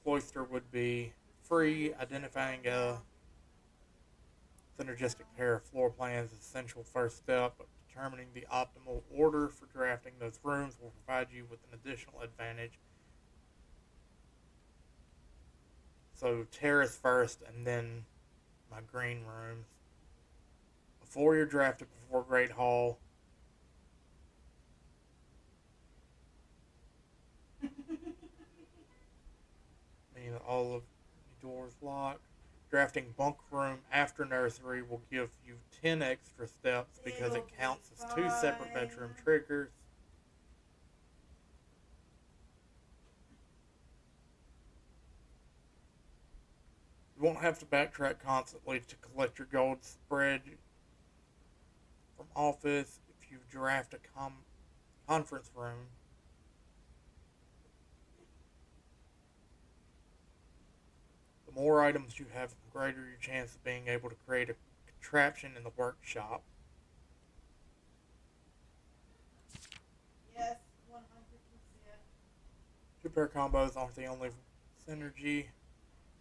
cloister would be free. Identifying a synergistic pair of floor plans is an essential first step, but determining the optimal order for drafting those rooms will provide you with an additional advantage. So terrace first and then my green rooms. Before you're drafted before Great Hall, meaning that all of the doors lock. Drafting bunk room after nursery will give you 10 extra steps because it counts as 2 separate bedroom triggers. You won't have to backtrack constantly to collect your gold spread from office if you draft a conference room. The more items you have, the greater your chance of being able to create a contraption in the workshop. Yes, 100%. 2-pair combos aren't the only synergy.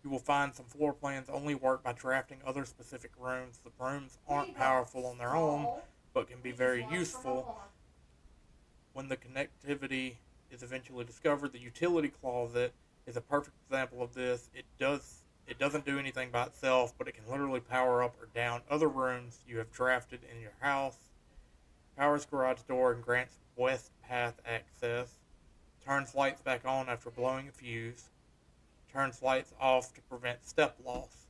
You will find some floor plans only work by drafting other specific rooms. The rooms aren't powerful on their own, but can be very useful when the connectivity is eventually discovered. The utility closet is a perfect example of this. It doesn't do anything by itself, but it can literally power up or down other rooms you have drafted in your house. Powers garage door and grants west path access. Turns lights back on after blowing a fuse. Turns lights off to prevent step loss.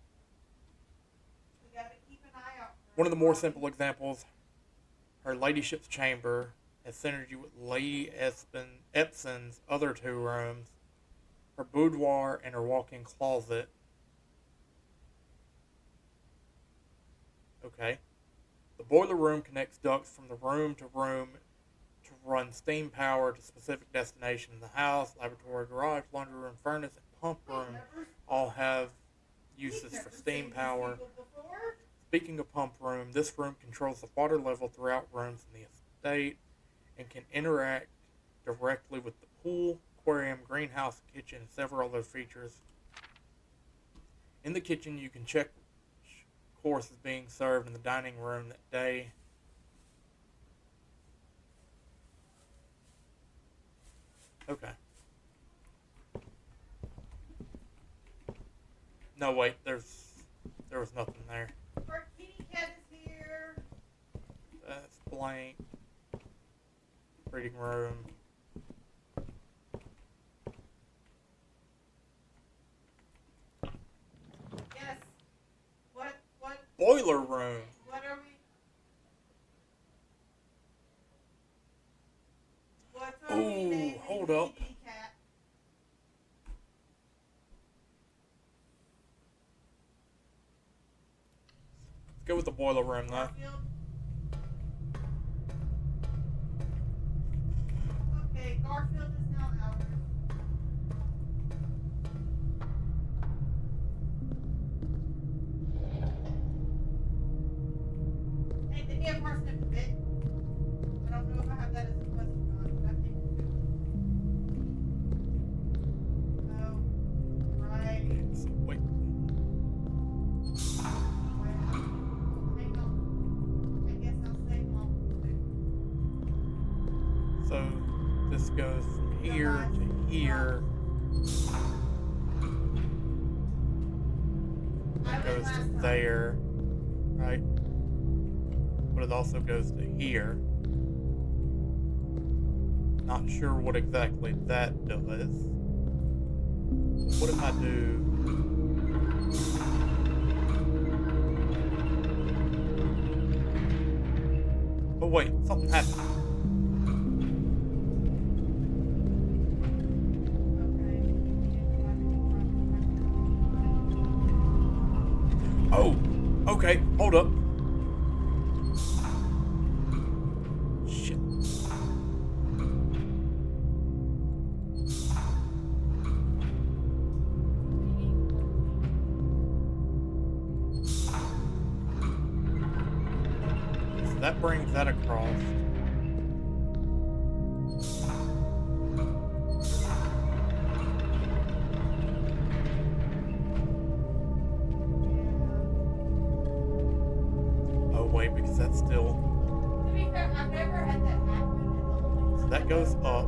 We gotta keep an eye out. One of the more simple examples, her ladyship's chamber has synergy with Lady Epson's other 2 rooms, her boudoir, and her walk-in closet. Okay. The boiler room connects ducts from the room to run steam power to specific destinations in the house. Laboratory, garage, laundry room, furnace, and pump room all have uses for steam power. Speaking of pump room, this room controls the water level throughout rooms in the estate and can interact directly with the pool, aquarium, greenhouse, kitchen, and several other features. In the kitchen, you can check which course is being served in the dining room that day. Okay. No, wait, there was nothing there. Our kitty cat is here. That's blank. Reading room. boiler room. What are we? What are we Ooh, naming hold the up. kitty cat? Let's go with the boiler room, though. Garfield? Okay, Garfield is now ours. Hey, did he have parsnip fit? I don't know if I have that as a question or not, but I think it's good. Oh, right. So, wait. Hang on. I guess I'll say mom too. So this goes from here to here. It goes to there, right? But it also goes to here. Not sure what exactly that does. What if I do? Oh wait, something happened. Oh, okay, hold up. Shit. So that brings that across. Oh wait, because that's still. To be fair, I've never had that happen. So that goes up.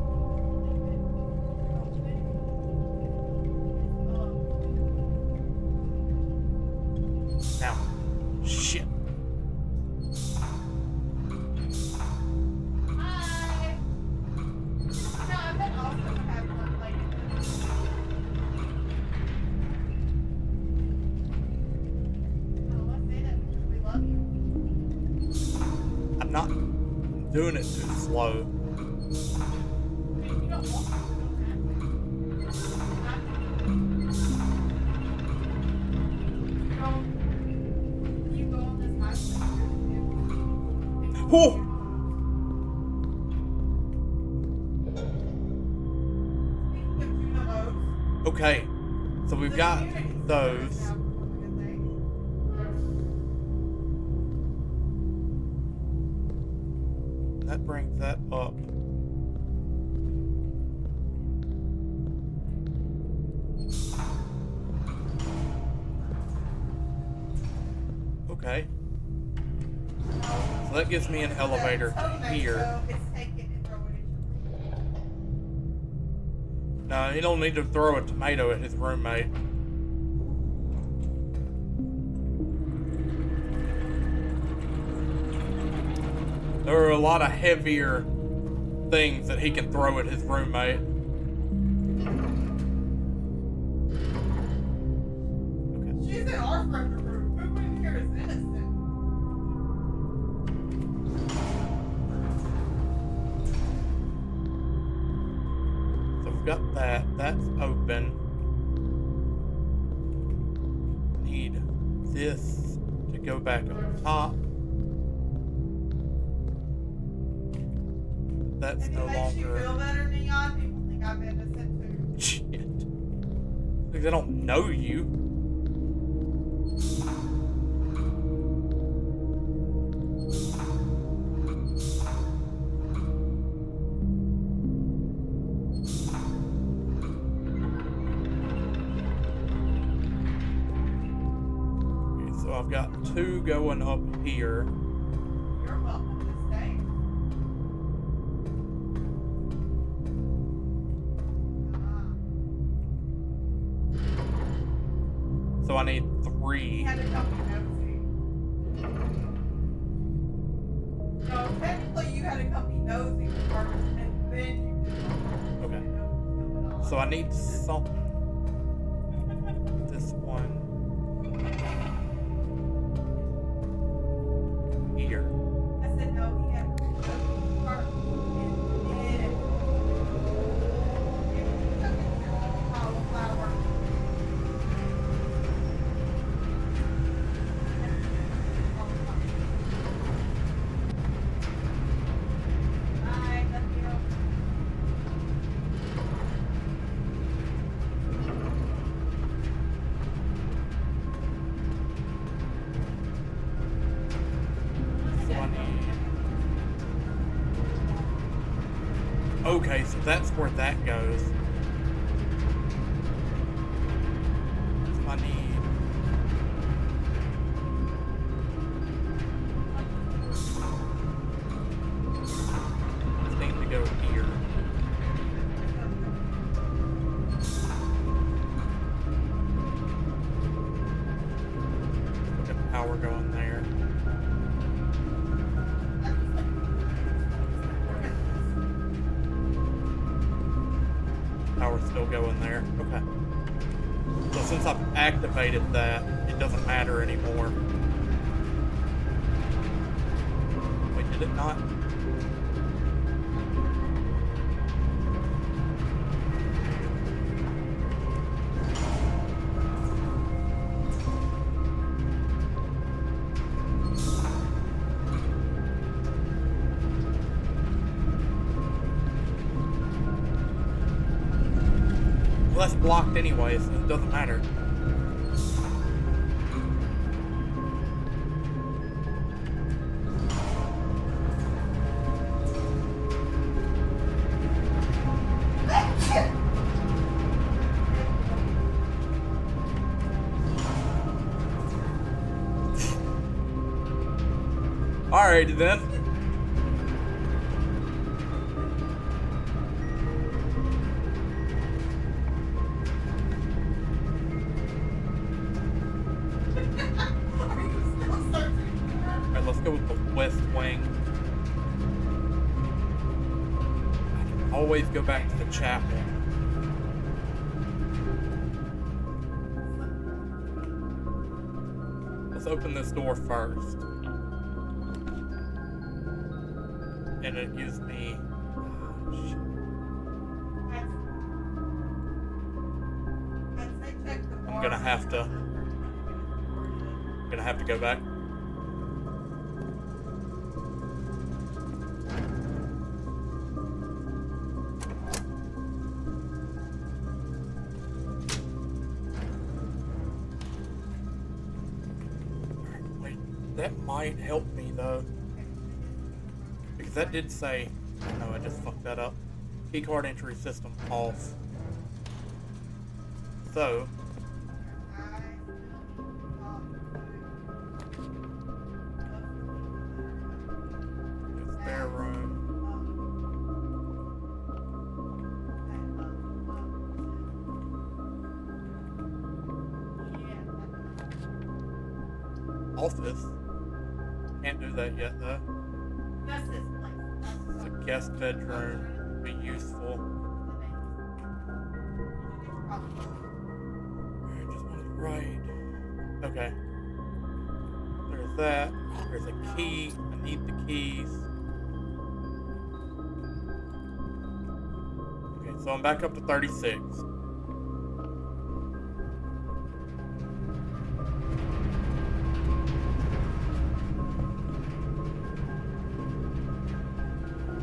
Now, shit. Hi. No, I bet also have one like this. No, let's say that because we love you. I'm not doing it too slow. I mean, you don't want to, you don't have to. You go on this high school. Whew. Speaking of Junos, Okay, so we've got those. That brings that up. Okay. So that gives me an elevator to here. No, he don't need to throw a tomato at his roommate. There are a lot of heavier things that he can throw at his roommate. Okay. She's in our friend group. Who in here is innocent? So we've got that. That's open. Need this to go back up top. That's And no it makes you feel longer. better, Neon. People think I'm innocent too. Shit. Because I don't know you. Okay, so I've got two going up here. You're welcome to stay. So I need He three. had to come be nosy. No, technically you had to come be nosy first, and then you did Okay. what's going on. So I need something. This one. Okay, so that's where that goes. So I need... I need to go here. Look at power going there. Power's still going there. Okay. So since I've activated that, it doesn't matter anymore. Wait, did it not? Well, that's blocked anyway, so it doesn't matter. Alrighty then. Alright, let's go with the west wing. I can always go back to the chapel. Let's open this door first. And it gives me... shit. I'm gonna have to go back. Wait, that might help me though. Because that did say, oh no, I just fucked that up. Keycard entry system off. So, spare room. Office. Can't do that yet though. That's his place. It's a guest bedroom. Be useful. Alright, just wanted to write. Okay. There's that. There's a key. I need the keys. Okay, so I'm back up to 36.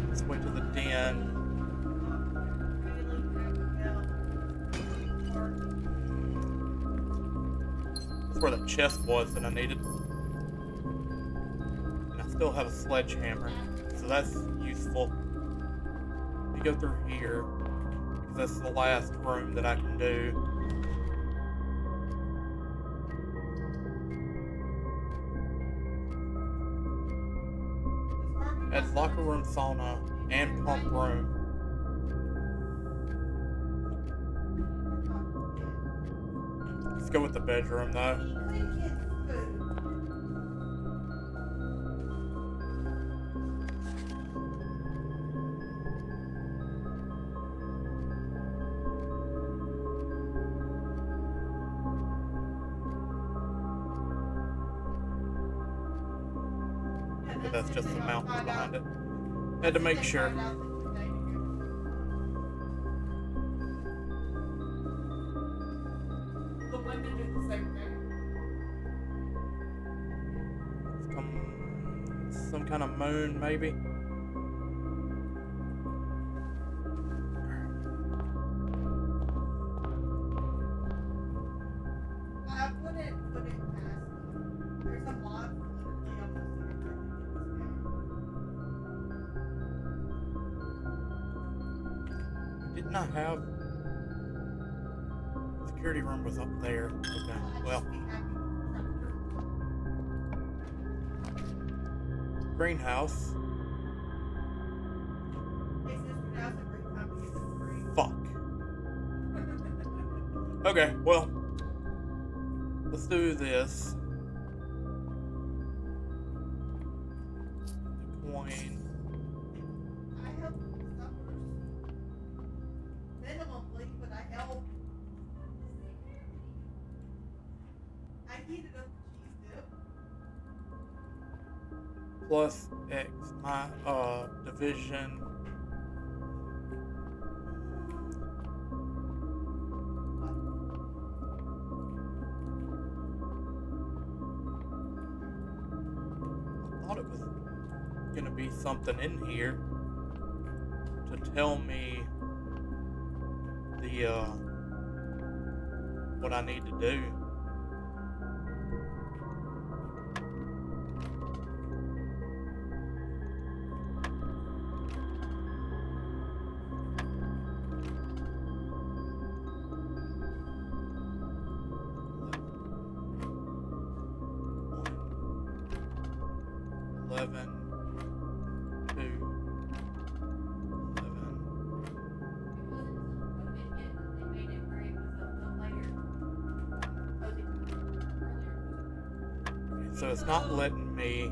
Let's wait to the den. That's where the chest was that I needed. And I still have a sledgehammer, so that's useful. Let me go through here, because that's the last room that I can do. That's locker room, sauna, and pump room. Let's go with the bedroom though. But that's just the mountains behind it. Had to make sure. The women do the same thing. Some kind of moon, maybe. I wouldn't put it past them. There's a mod for literally almost everything in this game. Didn't I have... Security room was up there. Okay, well. Greenhouse. Fuck. Okay, well. Let's do this. The coin. I help sufferers minimally, but I help. I heated up the cheese dip. Plus X. My division. I thought it was gonna be something in here to tell me the what I need to do. So it's not letting me.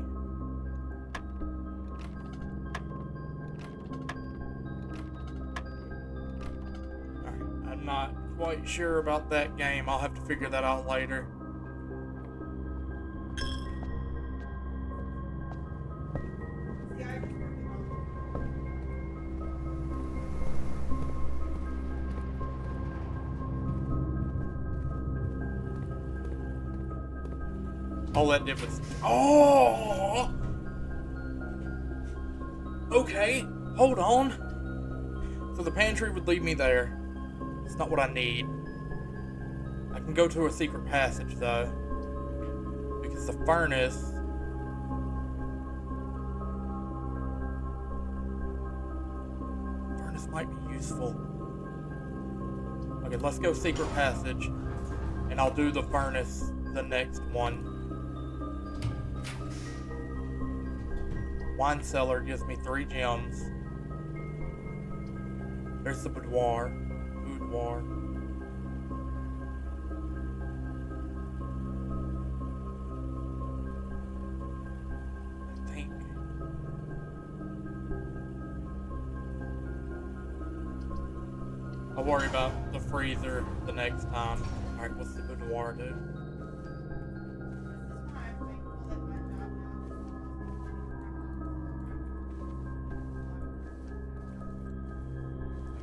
Alright, I'm not quite sure about that game. I'll have to figure that out later. See, I was working on All that did was. Oh! Okay, hold on. So the pantry would lead me there. It's not what I need. I can go to a secret passage though. Because the furnace. Furnace might be useful. Okay, let's go secret passage. And I'll do the furnace the next one. Wine cellar gives me 3 gems. There's the boudoir. Boudoir. I think. I'll worry about the freezer the next time. Alright, what's the boudoir do?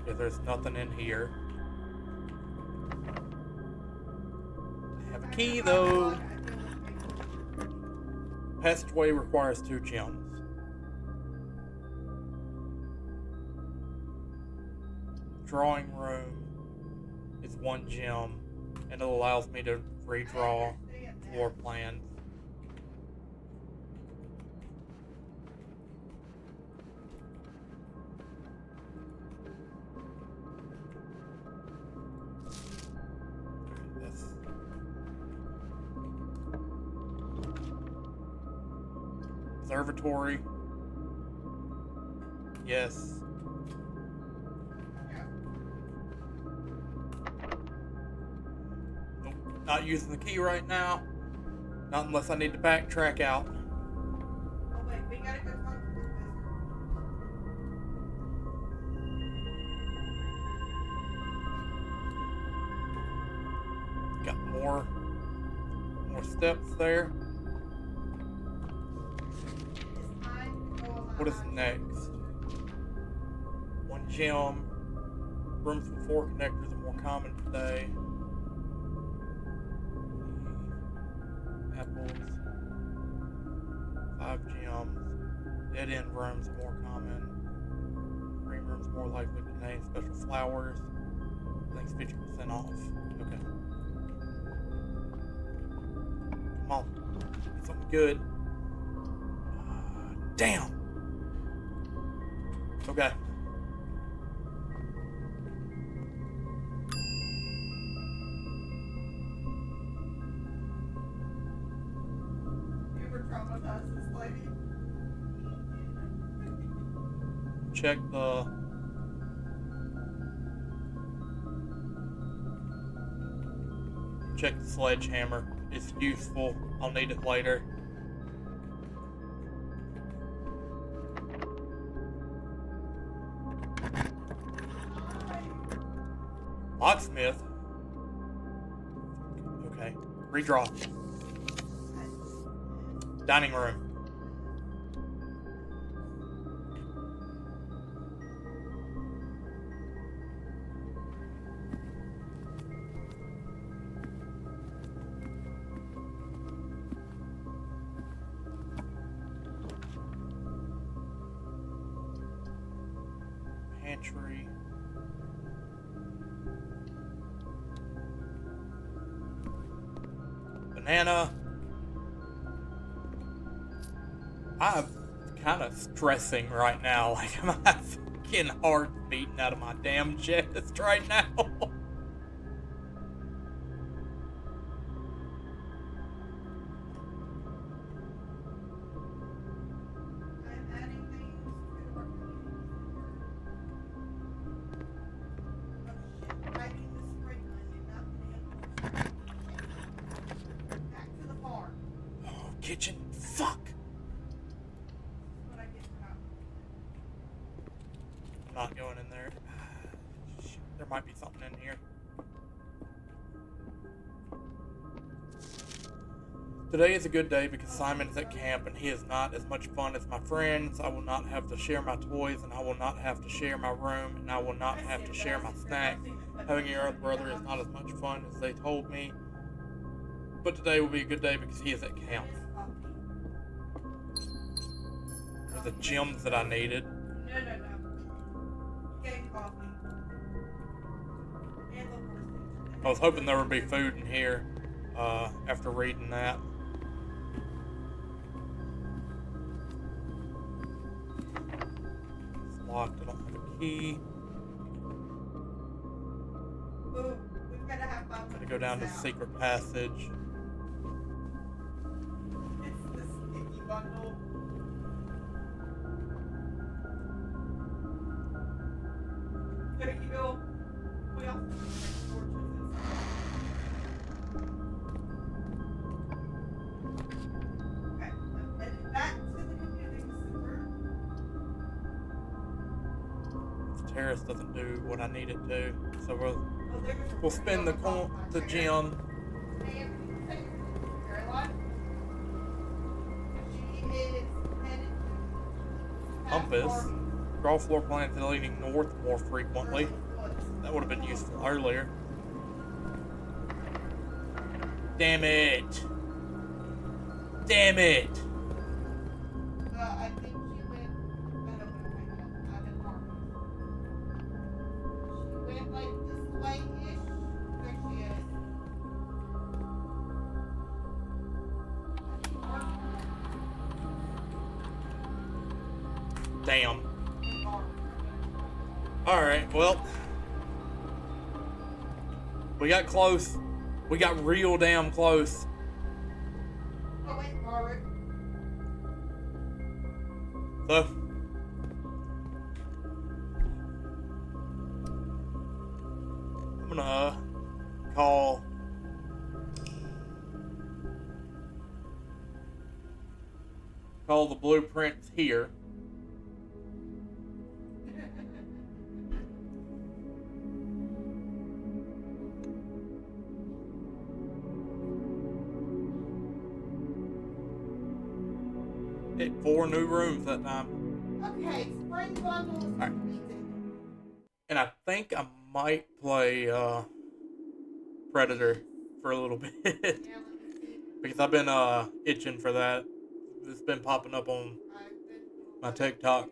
If there's nothing in here. I have a key though. Passageway requires 2 gems. Drawing room is 1 gem, and it allows me to redraw floor plans. Observatory. Yes. Nope. Not using the key right now. Not unless I need to backtrack out. Oh wait, we gotta go talk to the wizard. Got more steps there. What is next? 1 gem. Rooms with 4 connectors are more common today. Apples. 5 gems. Dead end rooms are more common. Green rooms more likely to contain special flowers. I think it's 50% off. Okay. Come on. Get something good. Damn. Okay. check the sledgehammer. It's useful. I'll need it later. Locksmith. Okay. Redraw. Dining room. Pantry. Banana. I'm kind of stressing right now. Like, my fucking heart beating out of my damn chest right now. I'm adding things to our hiding the spring onion, not the back to the farm. Oh, kitchen. Fuck. What I get for not. I'm not going in there. Shit, there might be something in here. Today is a good day because Simon is at camp and he is not as much fun as my friends. I will not have to share my toys and I will not have to share my room and I will not have to share my snacks. Having a younger brother is not as much fun as they told me. But today will be a good day because he is at camp. There's the gems that I needed. No. Getting coffee. And the horse. I was hoping there would be food in here after reading that. It's locked. I don't have a key. Ooh, we've got to have fun. Gotta go down to the secret passage. It's the sticky bundle. There you go. We also have torches and stuff. Okay, I'm headed back to the community center. The terrace doesn't do what I need it to, so Oh, there's a we'll spin the gem. Caroline. She is headed to Compass. Draw floor plans leading north more frequently. That would have been useful earlier. Damn it! Damn it! I think she went. I don't know. I'm in Harvard. She went like this way-ish. There she is. Damn. Alright, well. We got close. We got real damn close. Oh, wait, Margaret. So. I'm gonna call the blueprints here. Hit 4 new rooms that time. Okay, spring bundle is Alright. completed. And I think I might play Predator for a little bit. Yeah, let me see. Because I've been itching for that. It's been popping up on I've been my TikTok